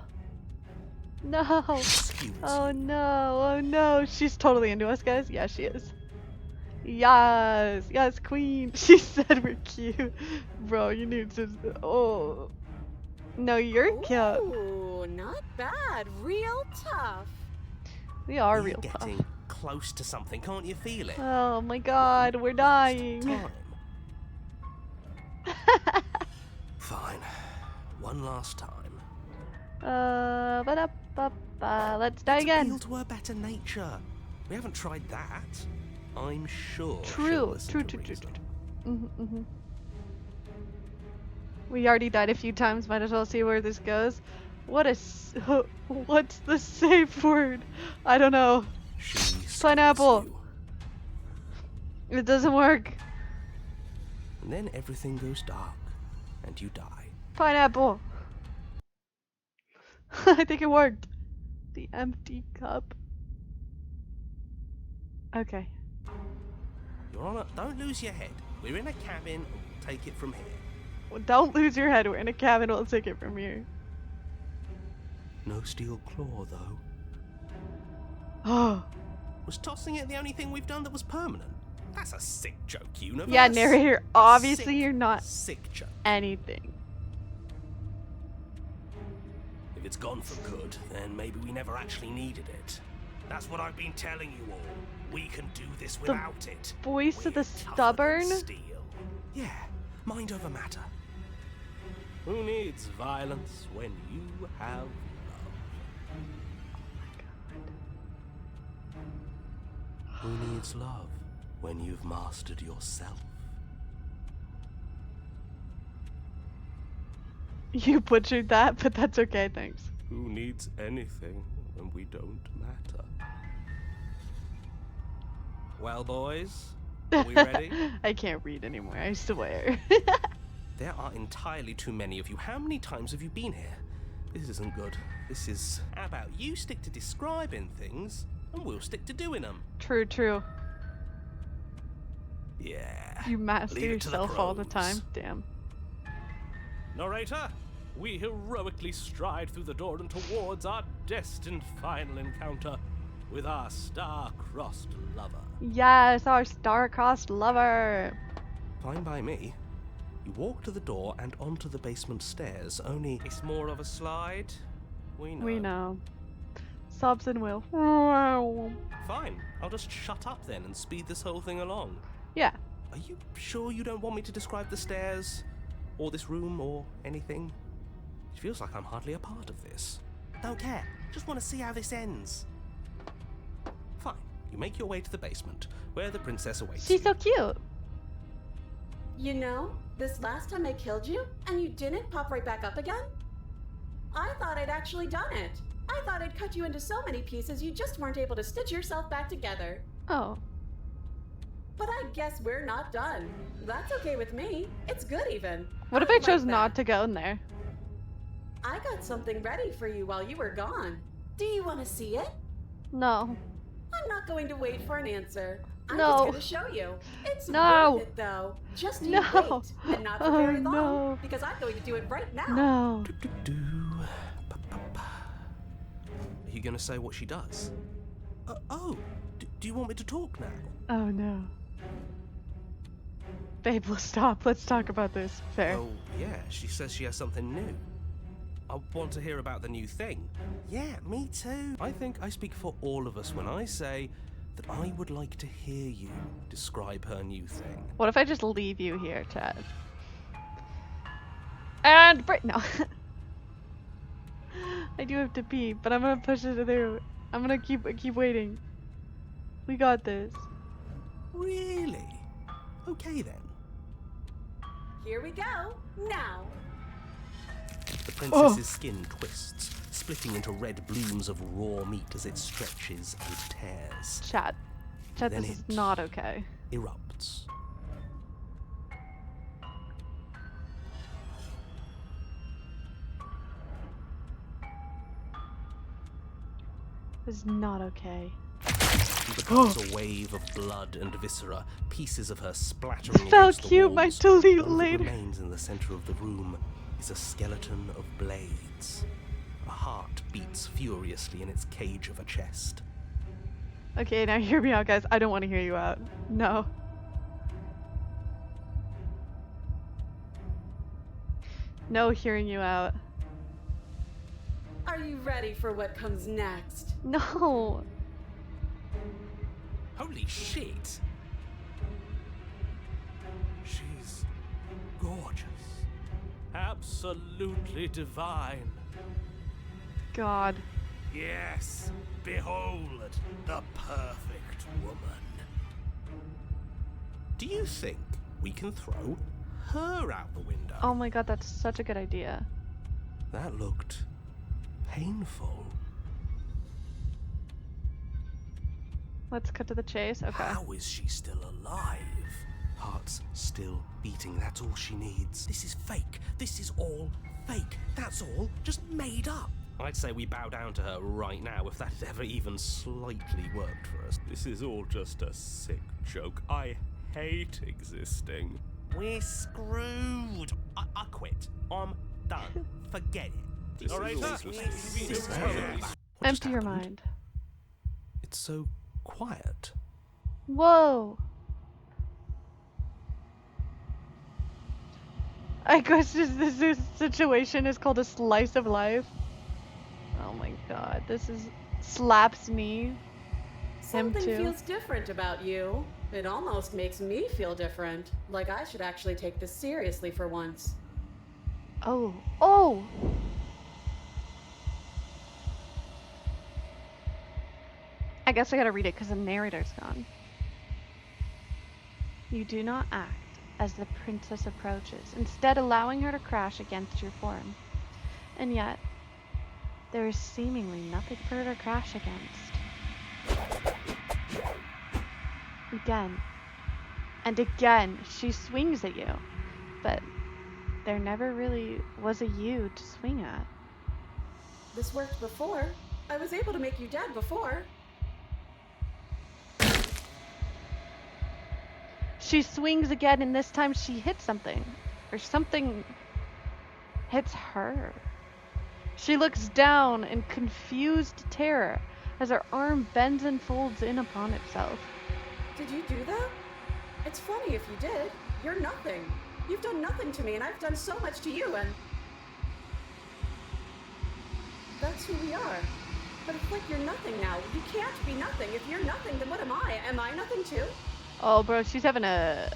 S1: No.
S2: Skewers
S1: Oh
S2: you.
S1: no. Oh no. She's totally into us, guys. Yeah, she is. Yes. Yes, queen. She said we're cute. Bro, you need to. Oh. No, you're cute.
S5: Ooh, not bad. Real tough.
S1: We are
S6: You're
S1: real tough.
S6: getting close to something, can't you feel it?
S1: Oh my god, we're dying.
S6: Time.
S2: Fine. One last time.
S1: Let's die
S6: Let's
S1: again.
S6: appeal to her better nature. We haven't tried that. I'm sure. she'll
S1: True,
S6: listen
S1: true,
S6: to
S1: true, true,
S6: reason.
S1: true. We already died a few times. Might as well see where this goes. What's the safe word? I don't know.
S2: She skewers
S1: Pineapple.
S2: you.
S1: It doesn't work.
S6: And then everything goes dark, and you die.
S1: Pineapple. I think it worked. The empty cup. Okay.
S6: Your Honor, don't lose your head. We're in a cabin, and we'll take it from here.
S1: Well, don't lose your head. We're in a cabin. We'll take it from here.
S2: No steel claw, though.
S1: Oh.
S6: Was tossing it the only thing we've done that was permanent? That's a sick joke, universe.
S1: Yeah, narrator. Obviously,
S6: Sick,
S1: you're not
S6: sick joke.
S1: anything.
S6: If it's gone for good, then maybe we never actually needed it. That's what I've been telling you all. We can do this without it.
S1: Voice of the
S6: We're tougher than
S1: stubborn.
S6: steel. Yeah, mind over matter. Who needs violence when you have love?
S2: Who needs love when you've mastered yourself?
S1: You butchered that, but that's okay, thanks.
S6: Who needs anything when we don't matter? Well, boys, are we ready?
S1: I can't read anymore, I swear.
S6: There are entirely too many of you. How many times have you been here? This isn't good. This is... How about you stick to describing things, and we'll stick to doing them?
S1: True, true.
S6: Yeah.
S1: You master
S6: Leave it to the
S1: yourself all the
S6: pros.
S1: time. Damn.
S6: Narrator, we heroically stride through the door and towards our destined final encounter with our star-crossed lover.
S1: Yes, our star-crossed lover.
S6: Fine by me. You walk to the door and onto the basement stairs, only it's more of a slide. We know.
S1: We know. Sobs and will.
S6: Fine, I'll just shut up then and speed this whole thing along.
S1: Yeah.
S6: Are you sure you don't want me to describe the stairs? Or this room, or anything? It feels like I'm hardly a part of this. Don't care. Just want to see how this ends. Fine. You make your way to the basement, where the princess awaits
S1: She's
S6: you.
S1: so cute.
S5: You know, this last time I killed you, and you didn't pop right back up again? I thought I'd actually done it. I thought I'd cut you into so many pieces you just weren't able to stitch yourself back together.
S1: Oh.
S5: But I guess we're not done. That's okay with me. It's good even.
S1: What if I
S5: like
S1: chose
S5: that.
S1: not to go in there?
S5: I got something ready for you while you were gone. Do you want to see it?
S1: No.
S5: I'm not going to wait for an answer. I'm
S1: No.
S5: just going to show you. It's
S1: No.
S5: worth it, though. Just you
S1: No.
S5: wait. And not for
S1: Oh,
S5: very long,
S1: no.
S5: because I'm going to do it right now.
S1: No.
S6: Do-do-do. Ba-ba-ba. Are you going to say what she does? Do you want me to talk now?
S1: Oh no. Babe, let's stop. Let's talk about this. Fair.
S6: Oh, yeah, she says she has something new. I want to hear about the new thing. Yeah, me too. I think I speak for all of us when I say that I would like to hear you describe her new thing.
S1: What if I just leave you here, Chad? And no. I do have to pee, but I'm gonna push it through. I'm gonna keep waiting. We got this.
S6: Really? Okay then.
S5: Here we go. Now.
S6: The princess's skin twists, splitting into red blooms of raw meat as it stretches and tears.
S1: Chad. Chad,
S6: Then
S1: this is
S6: it-
S1: not okay.
S6: Erupts.
S1: This is not okay.
S6: She becomes a wave of blood and viscera, pieces of her splattering
S1: So
S6: against the
S1: cute, might
S6: walls.
S1: delete
S6: All that
S1: later.
S6: remains in the center of the room is a skeleton of blades. A heart beats furiously in its cage of a chest.
S1: Okay, now hear me out, guys. I don't want to hear you out. No. No hearing you out.
S5: Are you ready for what comes next?
S1: No.
S6: Holy shit! She's gorgeous. Absolutely divine.
S1: God.
S6: Yes, behold the perfect woman. Do you think we can throw her out the window?
S1: Oh my god, that's such a good idea.
S6: That looked painful.
S1: Let's cut to the chase. Okay.
S6: How is she still alive? Heart's still beating, that's all she needs. This is fake. This is all fake. That's all just made up. I'd say we bow down to her right now if that had ever even slightly worked for us. This is all just a sick joke. I hate existing. We're screwed. I quit. I'm done. Forget it. All right,
S1: Empty your mind.
S6: It's so quiet.
S1: Whoa. I guess this situation is called a slice of life. Oh my god, this is slaps me.
S5: Something
S1: too.
S5: feels different about you. It almost makes me feel different. Like I should actually take this seriously for once.
S1: Oh. Oh! I guess I gotta read it because the narrator's gone. You do not act as the princess approaches, instead allowing her to crash against your form. And yet, there is seemingly nothing for her to crash against. Again. And again, she swings at you. But there never really was a you to swing at.
S5: This worked before. I was able to make you dead before.
S1: She swings again, and this time she hits something. Or something hits her. She looks down in confused terror as her arm bends and folds in upon itself.
S5: Did you do that? It's funny if you did. You're nothing. You've done nothing to me, and I've done so much to you, and... That's who we are. But it's like you're nothing now. You can't be nothing. If you're nothing, then what am I? Am I nothing too?
S1: Oh, bro, she's having a...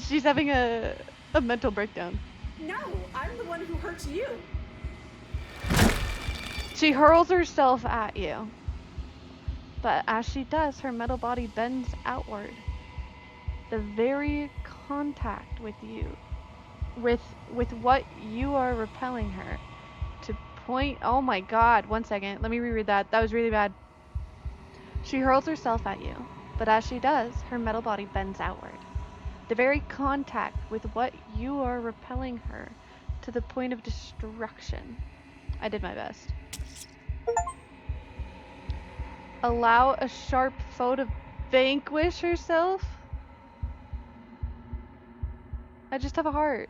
S1: she's having a mental breakdown.
S5: No, I'm the one who hurts you.
S1: She hurls herself at you. But as she does, her metal body bends outward. The very contact with you, with what you are repelling her, to point. Oh my God! 1 second. Let me reread that. That was really bad. She hurls herself at you, but as she does, her metal body bends outward. The very contact with what you are repelling her to the point of destruction. I did my best. Allow a sharp foe to vanquish herself? I just have a heart.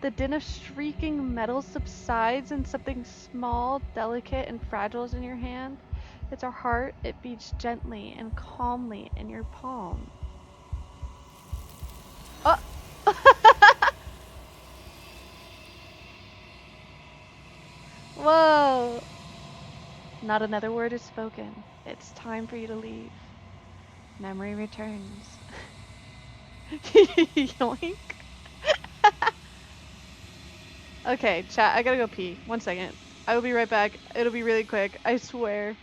S1: The din of shrieking metal subsides and something small, delicate, and fragile is in your hand. It's a heart. It beats gently and calmly in your palm. Oh! Whoa! Not another word is spoken. It's time for you to leave. Memory returns. Yoink. Okay, chat, I gotta go pee. 1 second. I will be right back. It'll be really quick. I swear.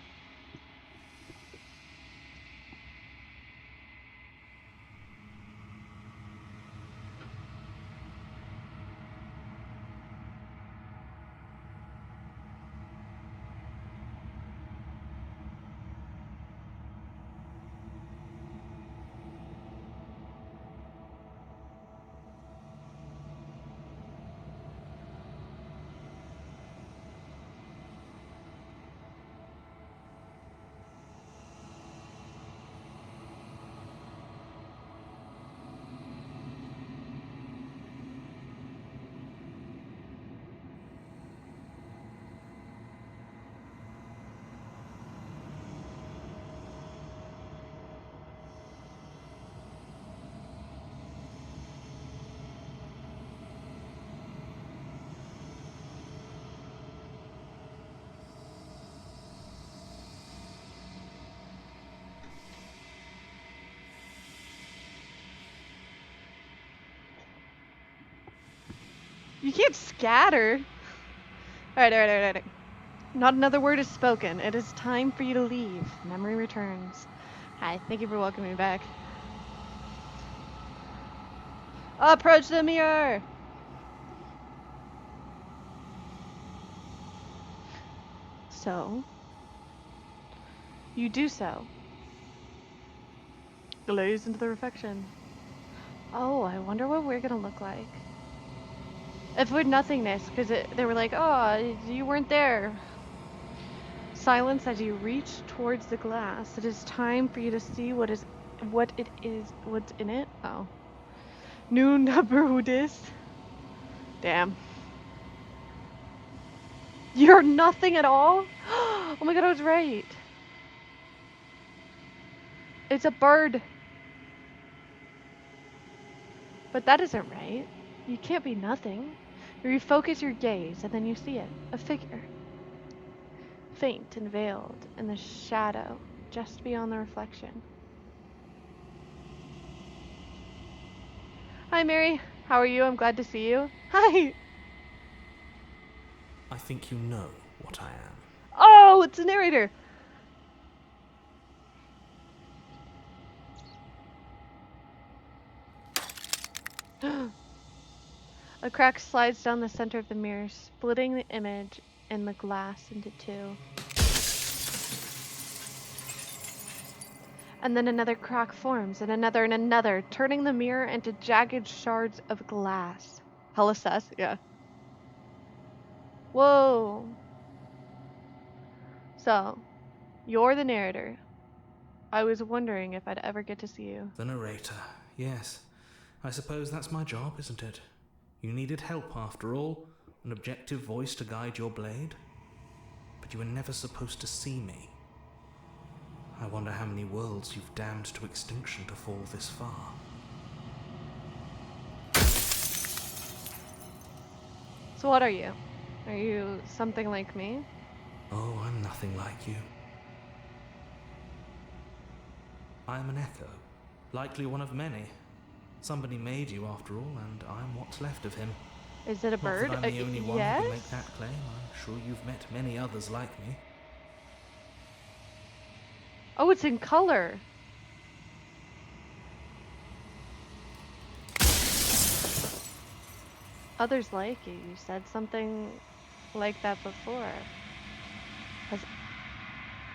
S1: You can't scatter. Alright. Not another word is spoken. It is time for you to leave. Memory returns. Hi, thank you for welcoming me back. Approach the mirror! So, you do so. Glaze into the reflection. Oh, I wonder what we're gonna look like. If we're nothingness, because they were like, oh, you weren't there. Silence as you reach towards the glass. It is time for you to see what's in it. Oh. Noon Nabrudis. Damn. You're nothing at all? Oh my God, I was right. It's a bird. But that isn't right. You can't be nothing. You refocus your gaze and then you see it. A figure. Faint and veiled in the shadow just beyond the reflection. Hi Mary, how are you? I'm glad to see you. Hi!
S2: I think you know what I am.
S1: Oh, it's a narrator! A crack slides down the center of the mirror, splitting the image and the glass into two. And then another crack forms, and another, turning the mirror into jagged shards of glass. Hella sus, yeah. Whoa. So, you're the narrator. I was wondering if I'd ever get to see you.
S2: The narrator, yes. I suppose that's my job, isn't it? You needed help after all, an objective voice to guide your blade. But you were never supposed to see me. I wonder how many worlds you've damned to extinction to fall this far.
S1: So what are you? Are you something like me?
S2: Oh, I'm nothing like you. I'm an echo, likely one of many. Somebody made you after all, and I'm what's left of him.
S1: Is it a bird?
S2: Not that I'm the only one
S1: yes?
S2: who can make that claim. I'm sure you've met many others like me.
S1: Oh, it's in color. Others like you. You said something like that before.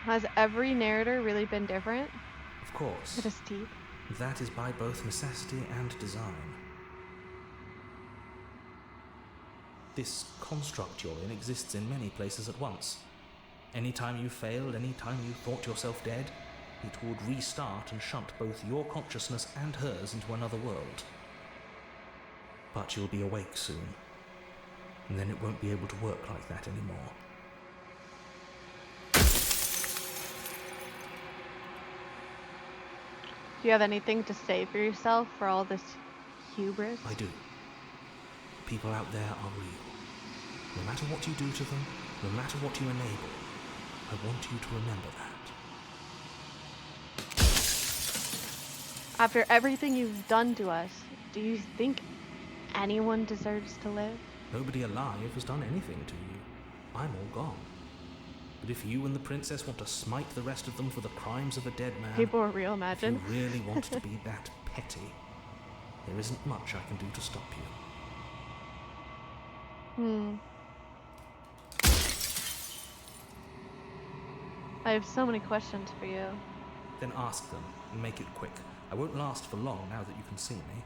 S1: Has every narrator really been different?
S2: Of course.
S1: It is deep.
S2: That is by both necessity and design. This construct you're in exists in many places at once. Anytime you failed, anytime you thought yourself dead, it would restart and shunt both your consciousness and hers into another world. But you'll be awake soon, and then it won't be able to work like that anymore.
S1: Do you have anything to say for yourself for all this hubris?
S2: I do. People out there are real. No matter what you do to them, no matter what you enable, I want you to remember that.
S1: After everything you've done to us, do you think anyone deserves to live?
S2: Nobody alive has done anything to you. I'm all gone. But if you and the princess want to smite the rest of them for the crimes of a dead man,
S1: People are real,
S2: if
S1: imagine.
S2: you really want to be that petty, there isn't much I can do to stop you.
S1: I have so many questions for you.
S2: Then ask them, and make it quick. I won't last for long now that you can see me.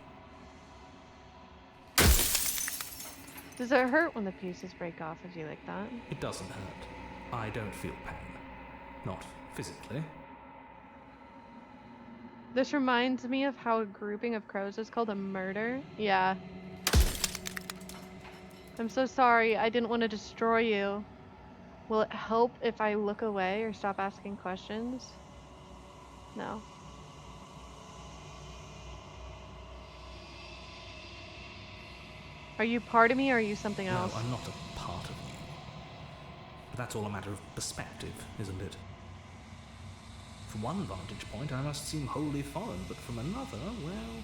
S1: Does it hurt when the pieces break off of you like that?
S2: It doesn't hurt. I don't feel pain. Not physically.
S1: This reminds me of how a grouping of crows is called a murder. Yeah. I'm so sorry. I didn't want to destroy you. Will it help if I look away or stop asking questions? No. Are you part of me or are you something else?
S2: No, I'm not a part of you. But that's all a matter of perspective, isn't it? From one vantage point, I must seem wholly foreign, but from another, well,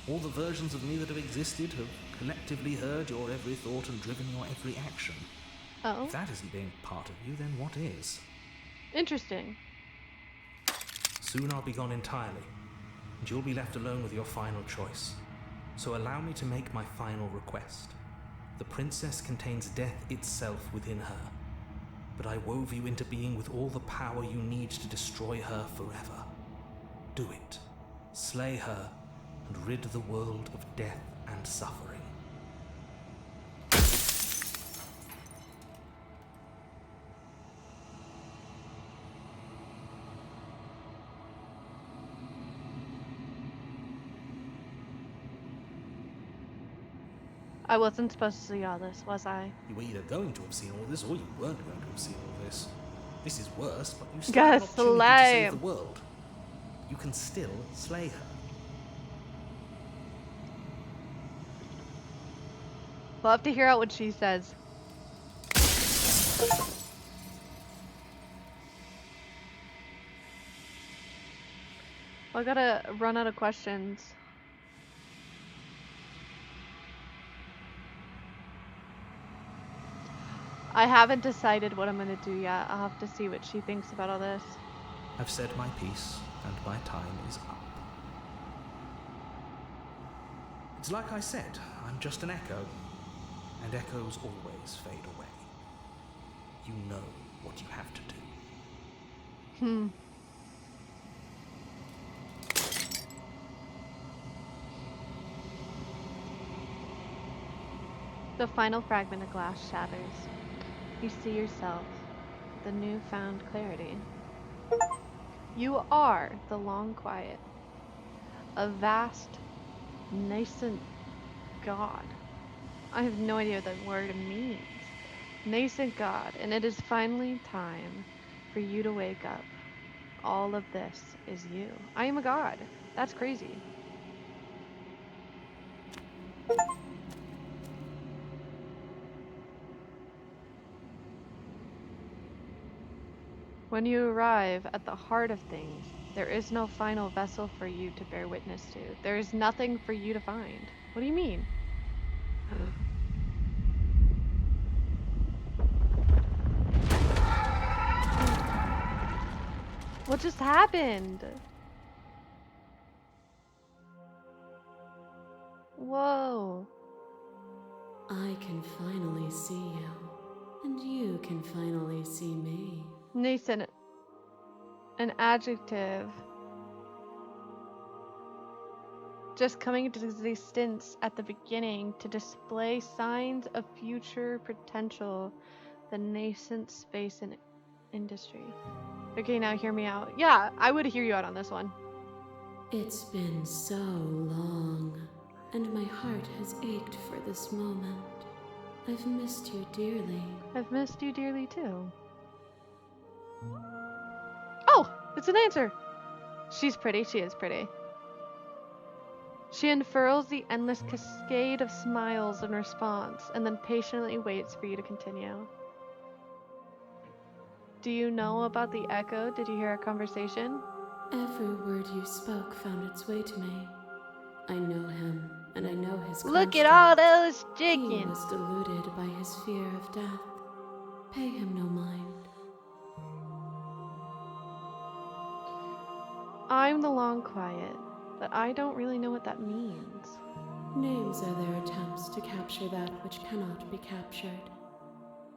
S2: all the versions of me that have existed have collectively heard your every thought and driven your every action.
S1: Oh,
S2: If that isn't being part of you, then what is?
S1: interesting.
S2: Soon I'll be gone entirely, and you'll be left alone with your final choice. So allow me to make my final request. The princess contains death itself within her, but I wove you into being with all the power you need to destroy her forever. Do it. Slay her, and rid the world of death and suffering.
S1: I wasn't supposed to see all this, was I?
S2: You were either going to have seen all this, or you weren't going to have seen all this. This is worse, but you still have an opportunity to save the world. You can still slay her.
S1: We'll have to hear out what she says. Well, I gotta run out of questions. I haven't decided what I'm gonna do yet. I'll have to see what she thinks about all this.
S2: I've said my piece, and my time is up. It's like I said, I'm just an echo, and echoes always fade away. You know what you have to do.
S1: The final fragment of glass shatters. You see yourself, the newfound clarity. You are the long quiet, a vast, nascent god. I have no idea what that word means. Nascent god, and it is finally time for you to wake up. All of this is you. I am a god. That's crazy. When you arrive at the heart of things, there is no final vessel for you to bear witness to. There is nothing for you to find. What do you mean? What just happened? Whoa.
S3: I can finally see you, and you can finally see me.
S1: Nascent. An adjective. Just coming into existence at the beginning to display signs of future potential. The nascent space and industry. Okay, now hear me out. Yeah, I would hear you out on this one.
S3: It's been so long, and my heart has ached for this moment. I've missed you dearly.
S1: I've missed you dearly too. Oh, it's an answer. She's pretty. She is pretty. She unfurls the endless cascade of smiles in response and then patiently waits for you to continue. Do you know about the echo? Did you hear our conversation?
S3: Every word you spoke found its way to me. I know him, and I know his
S1: Look at all
S3: construct.
S1: those
S3: He
S1: chickens.
S3: was deluded by his fear of death. Pay him no mind.
S1: I'm the long quiet, but I don't really know what that means.
S3: Names are their attempts to capture that which cannot be captured.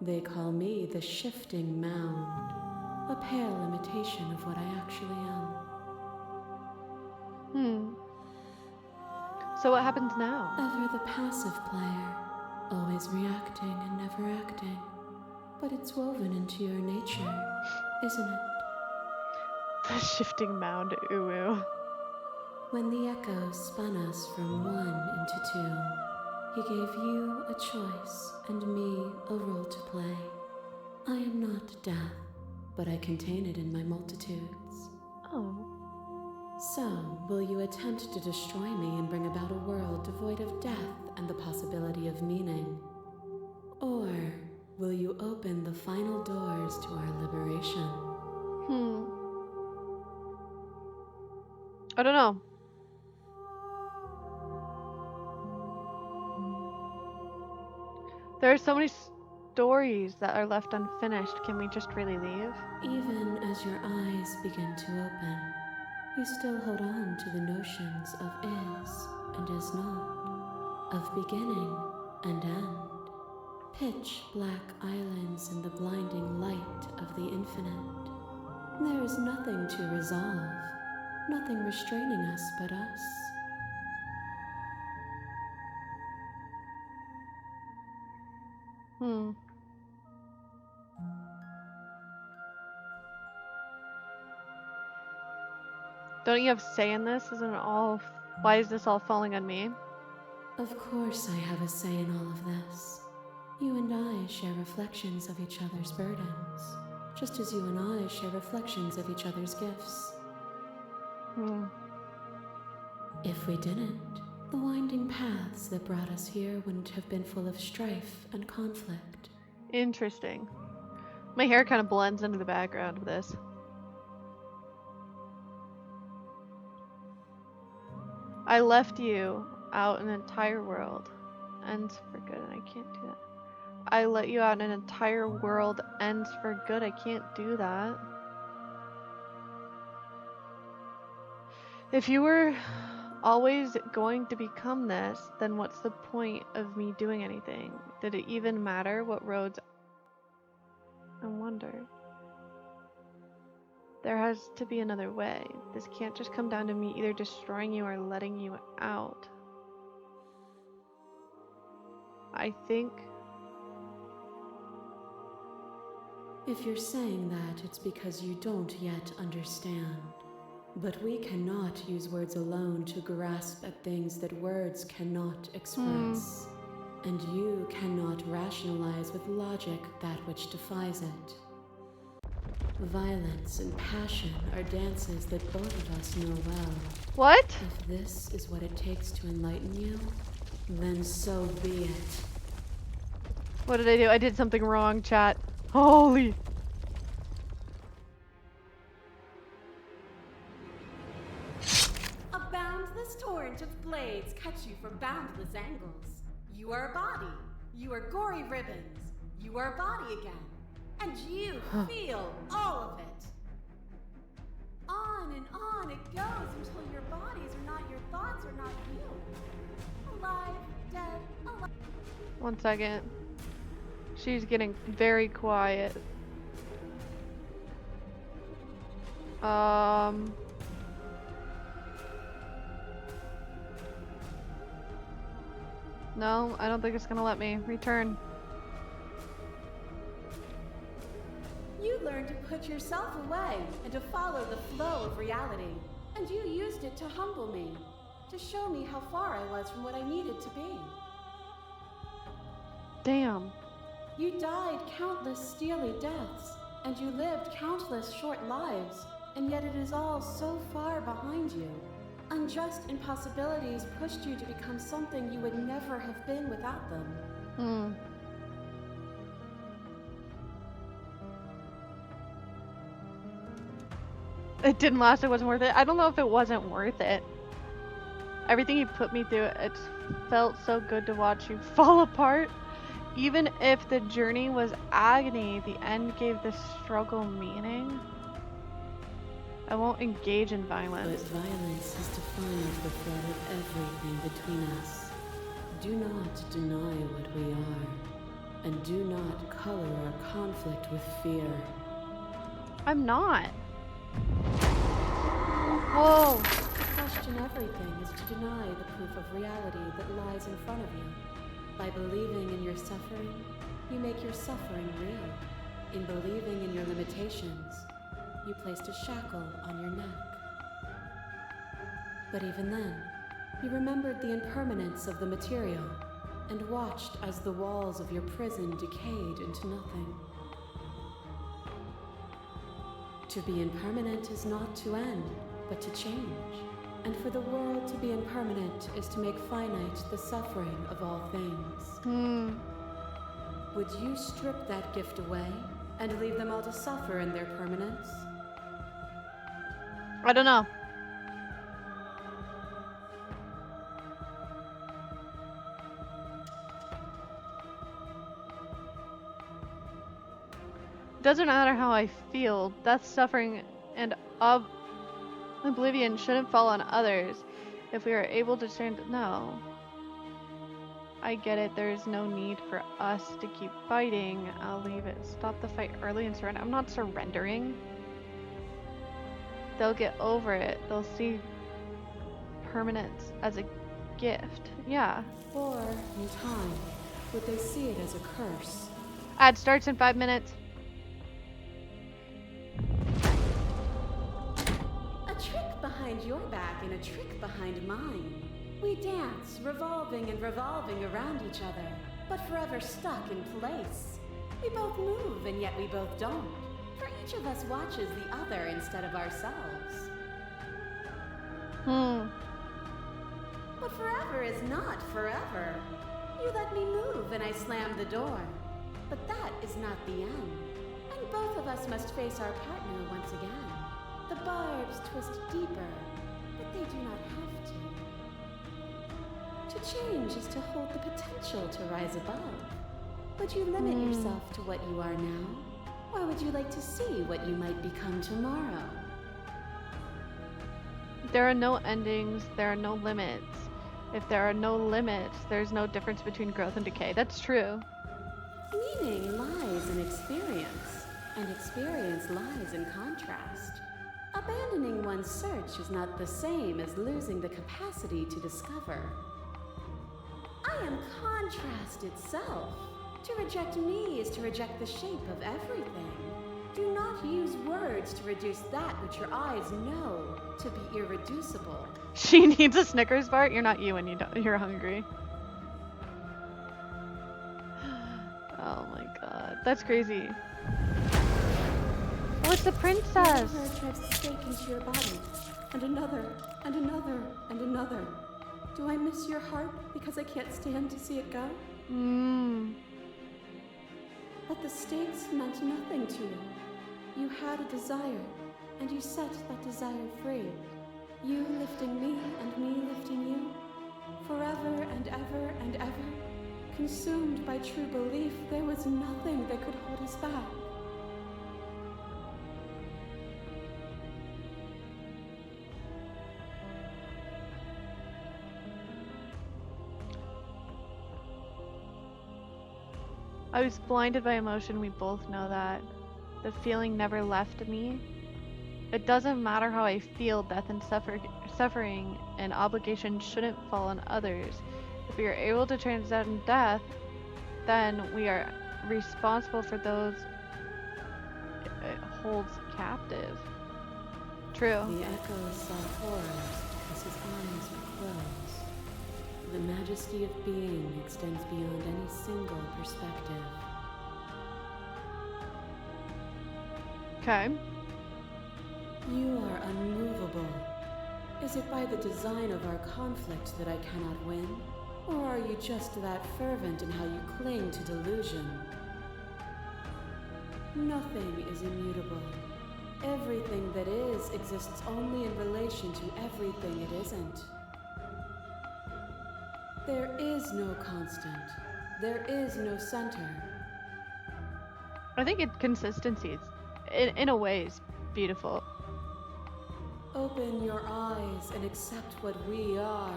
S3: They call me the Shifting Mound, a pale imitation of what I actually am.
S1: So what happens now?
S3: Ever the passive player, always reacting and never acting. But it's woven into your nature, isn't it?
S1: The shifting mound, ooh.
S3: When the echo spun us from one into two, he gave you a choice and me a role to play. I am not death, but I contain it in my multitudes.
S1: Oh.
S3: So, will you attempt to destroy me and bring about a world devoid of death and the possibility of meaning? Or will you open the final doors to our liberation?
S1: I don't know. There are so many stories that are left unfinished. Can we just really leave?
S3: Even as your eyes begin to open, you still hold on to the notions of is and is not, of beginning and end. Pitch black islands in the blinding light of the infinite. There is nothing to resolve, nothing restraining us but us.
S1: Don't you have say in this? Isn't it all... Why is this all falling on me?
S3: Of course I have a say in all of this. You and I share reflections of each other's burdens, just as you and I share reflections of each other's gifts. If we didn't, the winding paths that brought us here wouldn't have been full of strife and conflict.
S1: Interesting. My hair kind of blends into the background of this. I left you out an entire world. Ends for good, and I can't do that. I let you out an entire world. Ends for good. I can't do that. If you were always going to become this, then what's the point of me doing anything? Did it even matter what roads? I wonder. There has to be another way. This can't just come down to me either destroying you or letting you out. I think...
S3: If you're saying that, it's because you don't yet understand. But we cannot use words alone to grasp at things that words cannot express. And you cannot rationalize with logic that which defies it. Violence and passion are dances that both of us know well.
S1: What?
S3: If this is what it takes to enlighten you, then so be it.
S1: What did I do? I did something wrong, chat. Holy...
S5: A boundless torrent of blades cut you from boundless angles. You are a body. You are gory ribbons. You are a body again. And you feel all of it.
S1: 1 second. She's getting very quiet. No, I don't think it's gonna let me. Return.
S5: You learned to put yourself away and to follow the flow of reality. And you used it to humble me, to show me how far I was from what I needed to be.
S1: Damn.
S5: You died countless steely deaths, and you lived countless short lives, and yet it is all so far behind you. Unjust impossibilities pushed you to become something you would never have been without them.
S1: It didn't last, it wasn't worth it. I don't know if it wasn't worth it. Everything you put me through, it felt so good to watch you fall apart. Even if the journey was agony, the end gave the struggle meaning. I won't engage in violence.
S3: But violence has defined the thread of everything between us. Do not deny what we are, and do not color our conflict with fear.
S1: I'm not. Whoa.
S5: To question everything is to deny the proof of reality that lies in front of you. By believing in your suffering, you make your suffering real. In believing in your limitations, you placed a shackle on your neck. But even then, you remembered the impermanence of the material and watched as the walls of your prison decayed into nothing. To be impermanent is not to end, but to change. And for the world to be impermanent is to make finite the suffering of all things. Would you strip that gift away and leave them all to suffer in their permanence?
S1: I don't know. Doesn't matter how I feel. Death, suffering, and oblivion shouldn't fall on others. If we are able to turn... No. I get it. There's no need for us to keep fighting. I'll leave it. Stop the fight early and surrender. I'm not surrendering. They'll get over it. They'll see permanence as a gift. Yeah.
S5: Or, in time, would they see it as a curse?
S1: Ad starts in 5 minutes.
S5: A trick behind your back and a trick behind mine. We dance, revolving and revolving around each other, but forever stuck in place. We both move, and yet we both don't. For each of us watches the other instead of ourselves. But forever is not forever. You let me move, and I slammed the door. But that is not the end. And both of us must face our partner once again. The barbs twist deeper, but they do not have to. To change is to hold the potential to rise above. Would you limit yourself to what you are now? Or would you like to see what you might become tomorrow?
S1: There are no endings. There are no limits. If there are no limits, there's no difference between growth and decay. That's true.
S5: Meaning lies in experience, and experience lies in contrast. Abandoning one's search is not the same as losing the capacity to discover. I am contrast itself. To reject me is to reject the shape of everything. Do not use words to reduce that which your eyes know to be irreducible.
S1: She needs a Snickers bar. You're not you when you're hungry. Oh my god, that's crazy. Oh, it's the princess.
S5: Another drives a stake into your body, and another, and another, and another. Do I miss your heart because I can't stand to see it go? But the stakes meant nothing to you. You had a desire, and you set that desire free. You lifting me and me lifting you. Forever and ever and ever. Consumed by true belief, there was nothing that could hold us back.
S1: I was blinded by emotion, we both know that. The feeling never left me. It doesn't matter how I feel, death and suffering and obligation shouldn't fall on others. If we are able to transcend death, then we are responsible for those it holds captive. True.
S3: The echo saw horrors because his eyes were closed. The majesty of being extends beyond any single perspective.
S1: Okay.
S3: You are unmovable. Is it by the design of our conflict that I cannot win? Or are you just that fervent in how you cling to delusion? Nothing is immutable. Everything that is exists only in relation to everything it isn't. There is no constant. There is no center.
S1: I think consistency is, in a way, is beautiful.
S3: Open your eyes and accept what we are.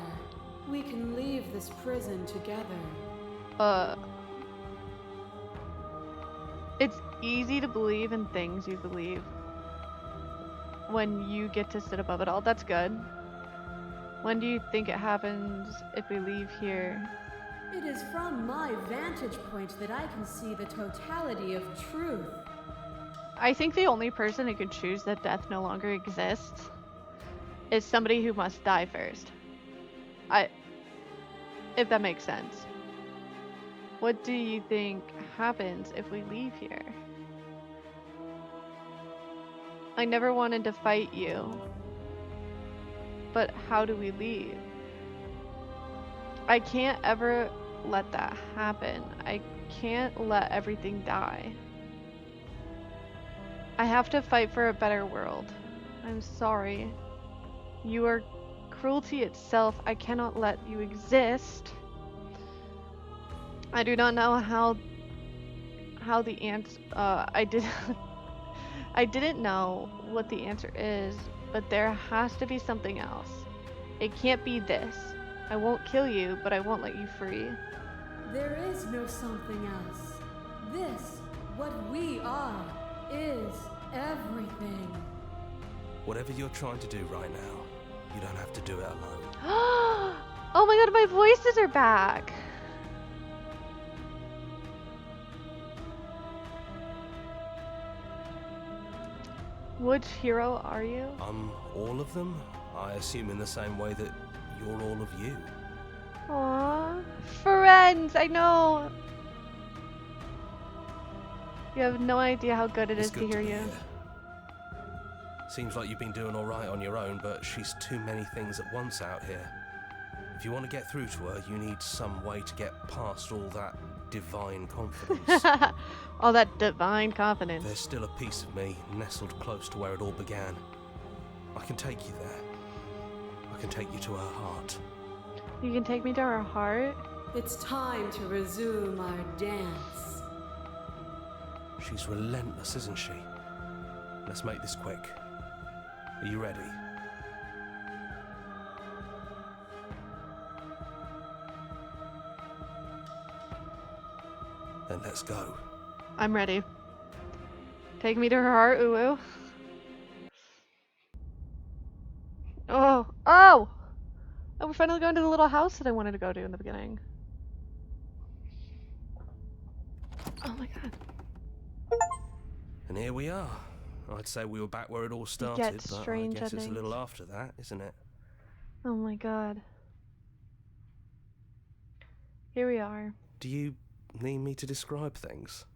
S3: We can leave this prison together.
S1: It's easy to believe in things you believe when you get to sit above it all. That's good. When do you think it happens if we leave here?
S3: It is from my vantage point that I can see the totality of truth.
S1: I think the only person who can choose that death no longer exists is somebody who must die first. If that makes sense. What do you think happens if we leave here? I never wanted to fight you, but how do we leave? I can't ever let that happen. I can't let everything die. I have to fight for a better world. I'm sorry. You are cruelty itself. I cannot let you exist. I do not know how the answer. I didn't know what the answer is, but there has to be something else. It can't be this. I won't kill you, but I won't let you free.
S3: There is no something else. This, what we are, is everything.
S6: Whatever you're trying to do right now, you don't have to do it alone.
S1: Oh my god, my voices are back. Which hero are you?
S6: All of them? I assume in the same way that you're all of you.
S1: Aww, friends, I know. You have no idea how good it is to hear you.
S6: Seems like you've been doing alright on your own, but she's too many things at once out here. If you want to get through to her, you need some way to get past all that divine confidence.
S1: All that divine confidence.
S6: There's still a piece of me nestled close to where it all began. I can take you there. I can take you to her heart.
S1: You can take me to her heart?
S3: It's time to resume our dance.
S6: She's relentless, isn't she? Let's make this quick. Are you ready? Then let's go.
S1: I'm ready. Take me to her heart, Uwu. Oh! Oh! Oh, we're finally going to the little house that I wanted to go to in the beginning. Oh my god.
S6: And here we are. I'd say we were back where it all started,
S1: gets
S6: but I
S1: strange
S6: guess it's a
S1: endings.
S6: little after that, isn't it?
S1: Oh my god. Here we are.
S6: Do you need me to describe things?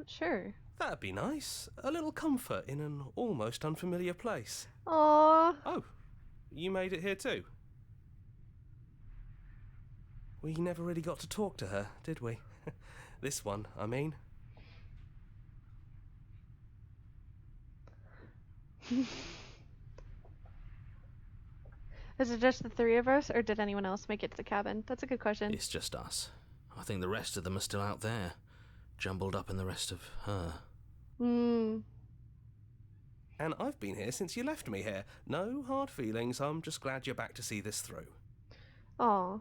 S1: Sure.
S6: That'd be nice. A little comfort in an almost unfamiliar place.
S1: Aww.
S6: Oh, you made it here too? We never really got to talk to her, did we? This one, I mean.
S1: Is it just the three of us, or did anyone else make it to the cabin? That's a good question.
S4: It's just us. I think the rest of them are still out there, jumbled up in the rest of her.
S6: And I've been here since you left me here. No hard feelings, I'm just glad you're back to see this through.
S1: Aw.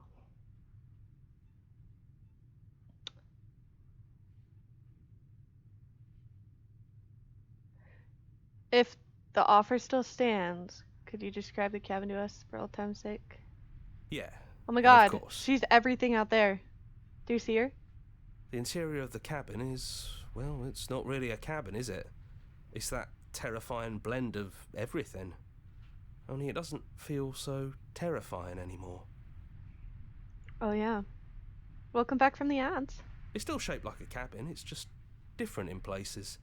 S1: If the offer still stands, could you describe the cabin to us for old time's sake?
S6: Yeah.
S1: Oh my
S6: of
S1: god,
S6: course.
S1: she's everything out there. Do you see her?
S6: The interior of the cabin is, well, it's not really a cabin, is it? It's that terrifying blend of everything. Only it doesn't feel so terrifying anymore.
S1: Oh yeah. Welcome back from the ads.
S6: It's still shaped like a cabin, it's just different in places.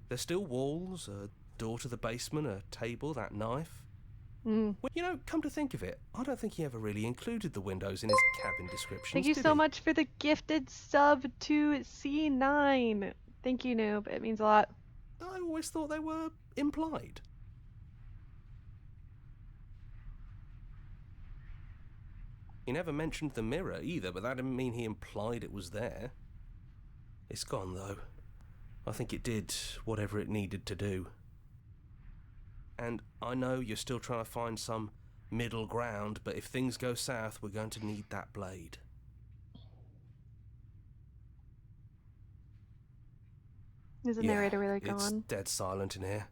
S6: There's still walls, a door to the basement, a table, that knife.
S1: Mm.
S6: Well, you know, come to think of it, I don't think he ever really included the windows in his cabin descriptions.
S1: Thank you
S6: did
S1: so
S6: he?
S1: much for the gifted sub to C9. Thank you, noob. It means a lot.
S6: I always thought they were implied. He never mentioned the mirror either, but that didn't mean he implied it was there. It's gone, though. I think it did whatever it needed to do. And I know you're still trying to find some middle ground, but if things go south, we're going to need that blade.
S1: Is the narrator really gone?
S6: It's dead silent in here.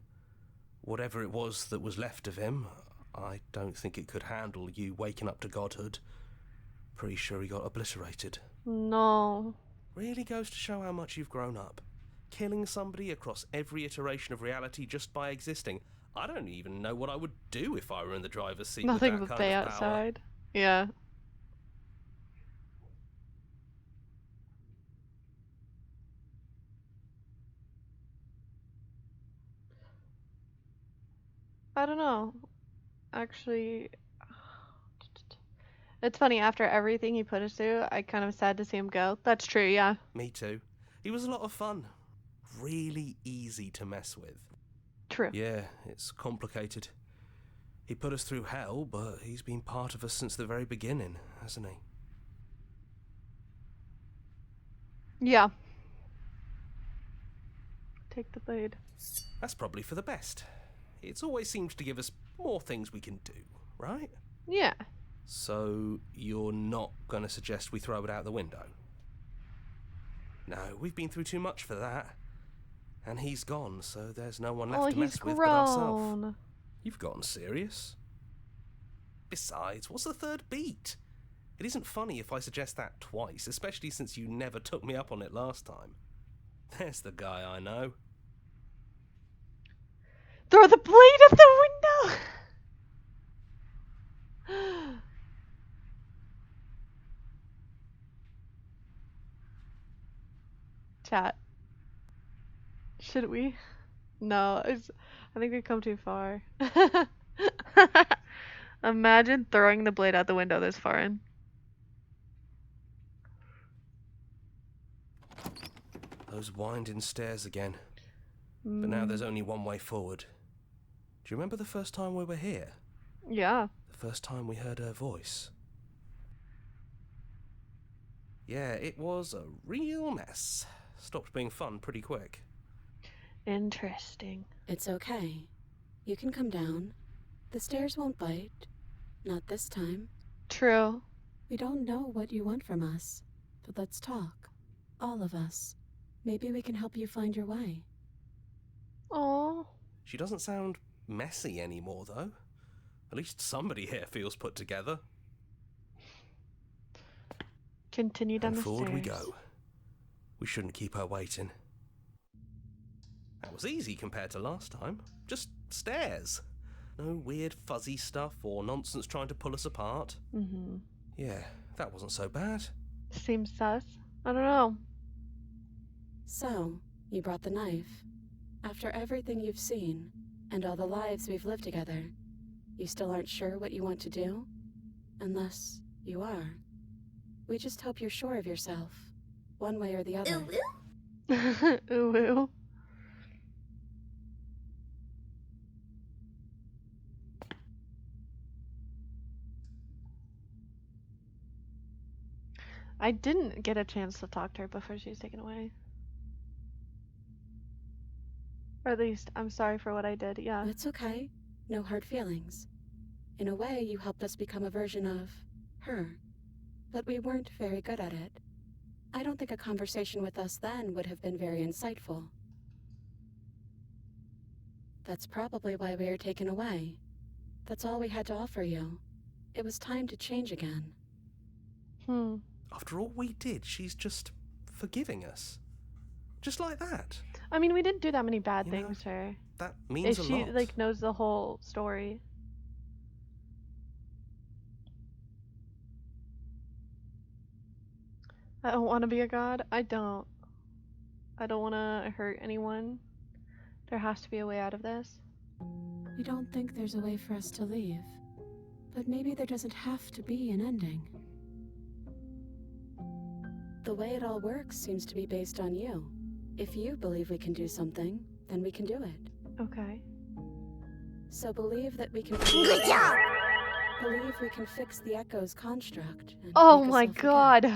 S6: Whatever it was that was left of him, I don't think it could handle you waking up to godhood. Pretty sure he got obliterated.
S1: No.
S6: Really goes to show how much you've grown up. Killing somebody across every iteration of reality just by existing. I don't even know what I would do if I were in the driver's seat
S1: Nothing
S6: with that
S1: but
S6: kind
S1: bay
S6: of power.
S1: outside. Yeah. I don't know. Actually, it's funny, after everything he put us through, I kind of sad to see him go. That's true, yeah.
S6: Me too. He was a lot of fun. Really easy to mess with.
S1: True.
S6: Yeah, it's complicated. He put us through hell, but he's been part of us since the very beginning, hasn't he?
S1: Yeah. Take the blade.
S6: That's probably for the best. It's always seems to give us more things we can do, right?
S1: Yeah.
S6: So, you're not going to suggest we throw it out the window? No, we've been through too much for that. And he's gone, so there's no one left
S1: Oh,
S6: to
S1: he's
S6: mess with but ourselves.
S1: grown.
S6: You've gotten serious. Besides, what's the third beat? It isn't funny if I suggest that twice, especially since you never took me up on it last time. There's the guy I know.
S1: Throw the blade at the window! Chat. Should we? No, I think we've come too far. Imagine throwing the blade out the window this far in.
S6: Those winding stairs again. But now there's only one way forward. Do you remember the first time we were here?
S1: Yeah.
S6: The first time we heard her voice? Yeah, it was a real mess. Stopped being fun pretty quick.
S1: Interesting.
S3: It's okay. You can come down. The stairs won't bite. Not this time.
S1: True.
S3: We don't know what you want from us, but let's talk. All of us. Maybe we can help you find your way.
S1: Oh.
S6: She doesn't sound messy anymore, though. At least somebody here feels put together.
S1: Continue down
S6: And
S1: the
S6: forward
S1: stairs.
S6: we go. We shouldn't keep her waiting. That was easy compared to last time. Just stairs. No weird fuzzy stuff or nonsense trying to pull us apart.
S1: Mm-hmm.
S6: Yeah, that wasn't so bad.
S1: Seems sus. I don't know.
S3: So, you brought the knife. After everything you've seen, and all the lives we've lived together, you still aren't sure what you want to do? Unless you are. We just hope you're sure of yourself, one way or the other.
S1: Ooh, ooh. I didn't get a chance to talk to her before she was taken away. Or at least, I'm sorry for what I did, yeah.
S3: It's okay. No hard feelings. In a way, you helped us become a version of her. But we weren't very good at it. I don't think a conversation with us then would have been very insightful.
S5: That's probably why we were taken away. That's all we had to offer you. It was time to change again.
S6: After all we did, she's just forgiving us. Just like that.
S1: I mean, we didn't do that many bad
S6: You know,
S1: things to her.
S6: That means
S1: If
S6: a
S1: she
S6: lot.
S1: like knows the whole story. I don't want to be a god. I don't want to hurt anyone. There has to be a way out of this.
S3: We don't think there's a way for us to leave. But maybe there doesn't have to be an ending.
S5: The way it all works seems to be based on you. If you believe we can do something, then we can do it.
S1: Okay.
S5: So believe that we can. Believe we can fix the Echo's construct. And
S1: Oh
S5: make
S1: my
S5: us self
S1: god.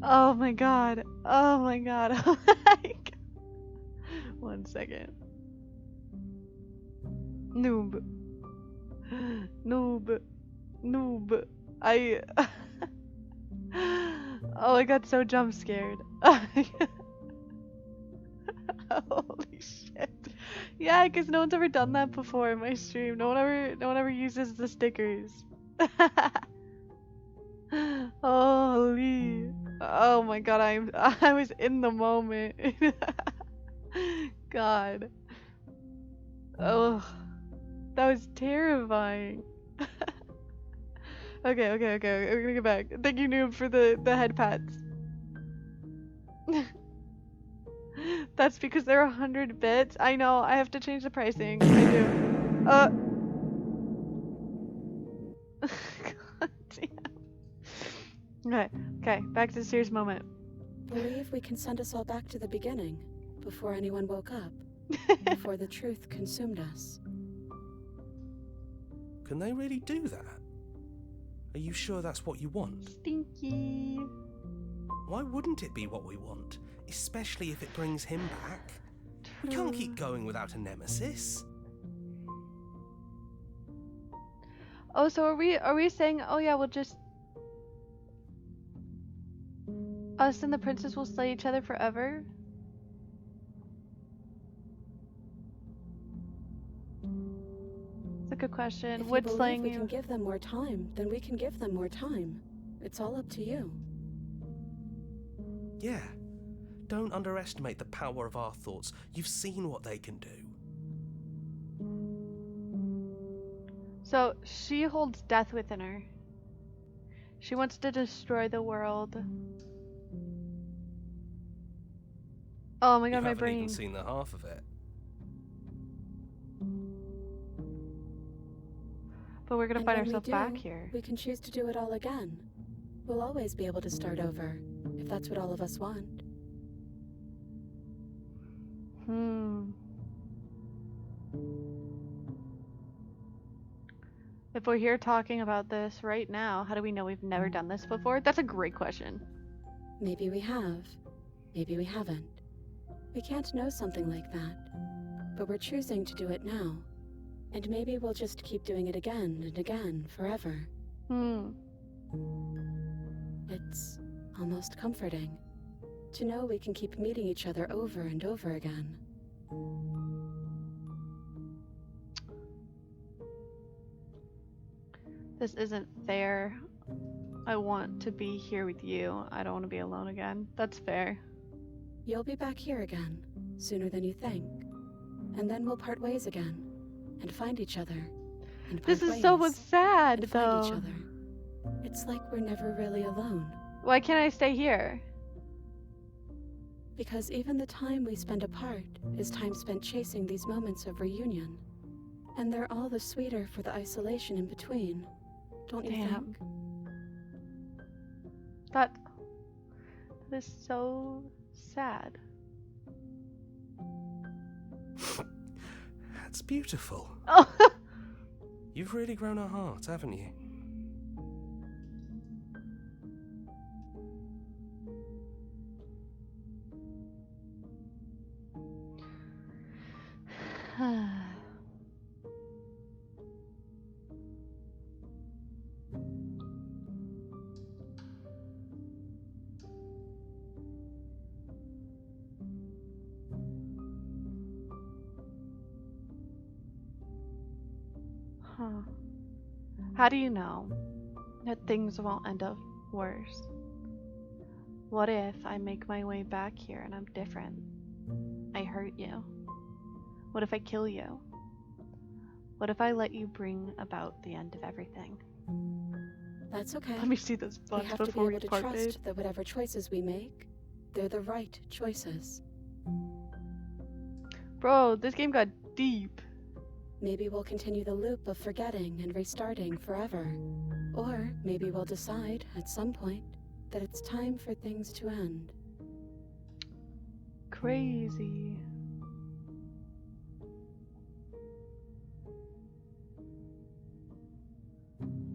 S1: Oh my god. Oh my god. Like, 1 second. Noob. Noob. Noob. Oh, I got so jump scared. Holy shit. Yeah, because no one's ever done that before in my stream. No one ever uses the stickers. Holy. Oh my god, I was in the moment. God. Oh, that was terrifying. Okay, we're gonna get back. Thank you, Noob, for the head pats. That's because they're 100 bits. I know, I have to change the pricing. I do. God damn. Okay, back to the serious moment.
S5: Believe we can send us all back to the beginning, before anyone woke up, before the truth consumed us.
S6: Can they really do that? Are you sure that's what you want?
S1: Stinky.
S6: Why wouldn't it be what we want? Especially if it brings him back. We can't keep going without a nemesis.
S1: Oh, so are we saying, oh yeah, we'll just us and the princess will slay each other forever? That's a good question.
S5: If
S1: Would
S5: you
S1: slaying
S5: believe we
S1: you?
S5: can give them more time, then we can give them more time. It's all up to you.
S6: Yeah. Don't underestimate the power of our thoughts. You've seen what they can do.
S1: So she holds death within her. She wants to destroy the world. Oh my god,
S6: You
S1: my
S6: haven't
S1: brain.
S6: even seen the half of it.
S1: But we're gonna
S5: And
S1: find
S5: when we
S1: ourselves
S5: do,
S1: back here.
S5: We can choose to do it all again. We'll always be able to start over, if that's what all of us want.
S1: If we're here talking about this right now, how do we know we've never done this before? That's a great question.
S5: Maybe we have. Maybe we haven't. We can't know something like that. But we're choosing to do it now. And maybe we'll just keep doing it again and again, forever. It's almost comforting to know we can keep meeting each other over and over again.
S1: This isn't fair. I want to be here with you. I don't want to be alone again. That's fair.
S5: You'll be back here again, sooner than you think. And then we'll part ways again, and find each other. And part
S1: This is so
S5: ways,
S1: sad,
S5: and find each
S1: though.
S5: other. It's like we're never really alone.
S1: Why can't I stay here?
S5: Because even the time we spend apart is time spent chasing these moments of reunion. And they're all the sweeter for the isolation in between. Don't you
S1: Damn.
S5: think?
S1: That is so sad.
S6: That's beautiful.
S1: Oh.
S6: You've really grown our hearts, haven't you?
S1: Huh. How do you know that things won't end up worse? What if I make my way back here and I'm different? I hurt you. What if I kill you? What if I let you bring about the end of everything?
S5: That's okay.
S1: Let me see this
S5: We
S1: bunch
S5: have to be
S1: before we
S5: able to
S1: part ways.
S5: trust that whatever choices we make, they're the right choices.
S1: Bro, this game got deep.
S5: Maybe we'll continue the loop of forgetting and restarting forever. Or maybe we'll decide, at some point, that it's time for things to end.
S1: Crazy.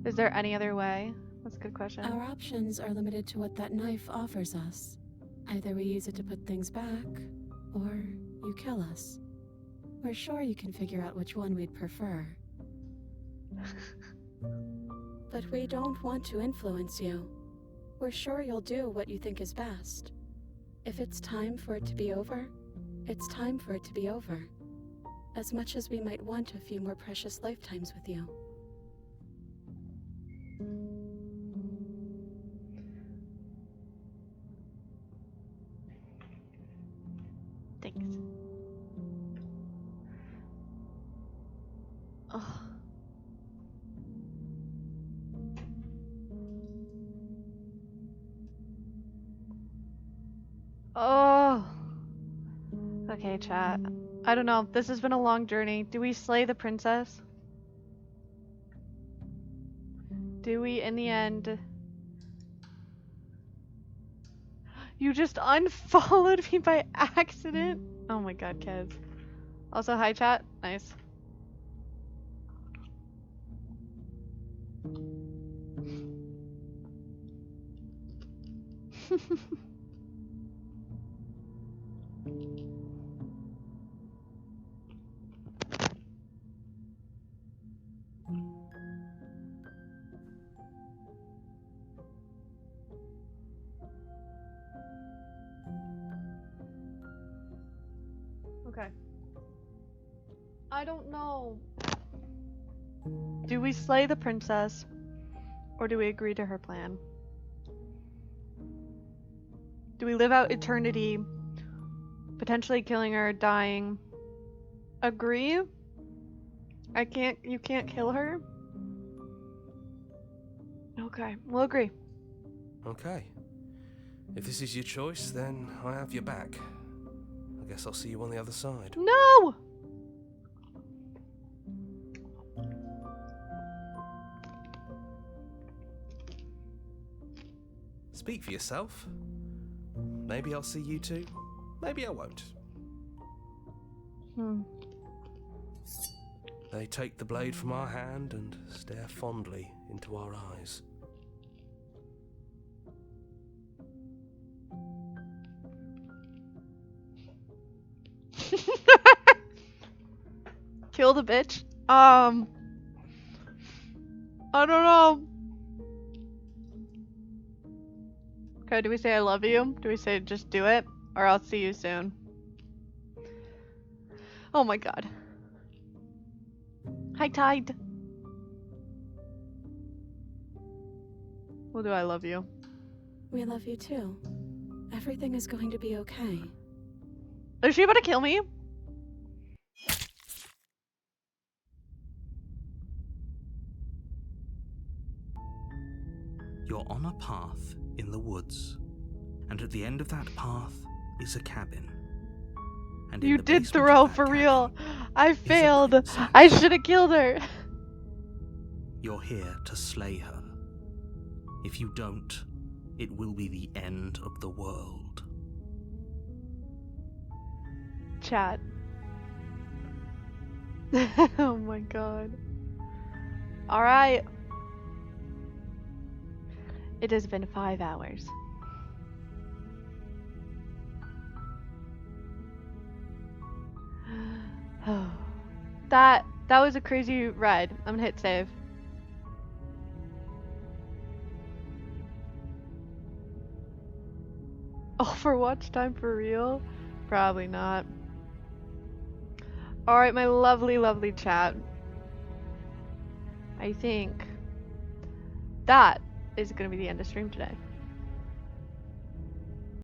S1: Is there any other way? That's a good question.
S5: Our options are limited to what that knife offers us. Either we use it to put things back, or you kill us. We're sure you can figure out which one we'd prefer. But we don't want to influence you. We're sure you'll do what you think is best. If it's time for it to be over, it's time for it to be over. As much as we might want a few more precious lifetimes with you.
S1: Thanks. Ugh. Oh. Okay, chat. I don't know. This has been a long journey. Do we slay the princess? Do we, in the end? You just unfollowed me by accident? Oh my god, Kez. Also, hi, chat. Nice. Okay. I don't know. Do we slay the princess, or do we agree to her plan? Do we live out eternity, potentially killing her, dying? Agree? You can't kill her? Okay, we'll agree.
S6: Okay. If this is your choice, then I have your back. I guess I'll see you on the other side.
S1: No!
S6: Speak for yourself. Maybe I'll see you too. Maybe I won't. They take the blade from our hand and stare fondly into our eyes.
S1: Kill the bitch? I don't know. Okay, do we say I love you? Do we say just do it? Or I'll see you soon? Oh my god. Hi, Tide. Well, do I love you?
S5: We love you too. Everything is going to be okay.
S1: Is she about to kill me?
S2: You're on a path in the woods, and at the end of that path is a cabin. And in
S1: You
S2: the
S1: did
S2: basement
S1: throw
S2: of that
S1: for real.
S2: cabin
S1: I
S2: is a
S1: failed.
S2: princess.
S1: I should have killed her.
S2: You're here to slay her. If you don't, it will be the end of the world.
S1: Chat. Oh my god. Alright. It has been 5 hours. That was a crazy ride. I'm gonna hit save. Overwatch time for real? Probably not. Alright, my lovely, lovely chat. I think that is going to be the end of stream today.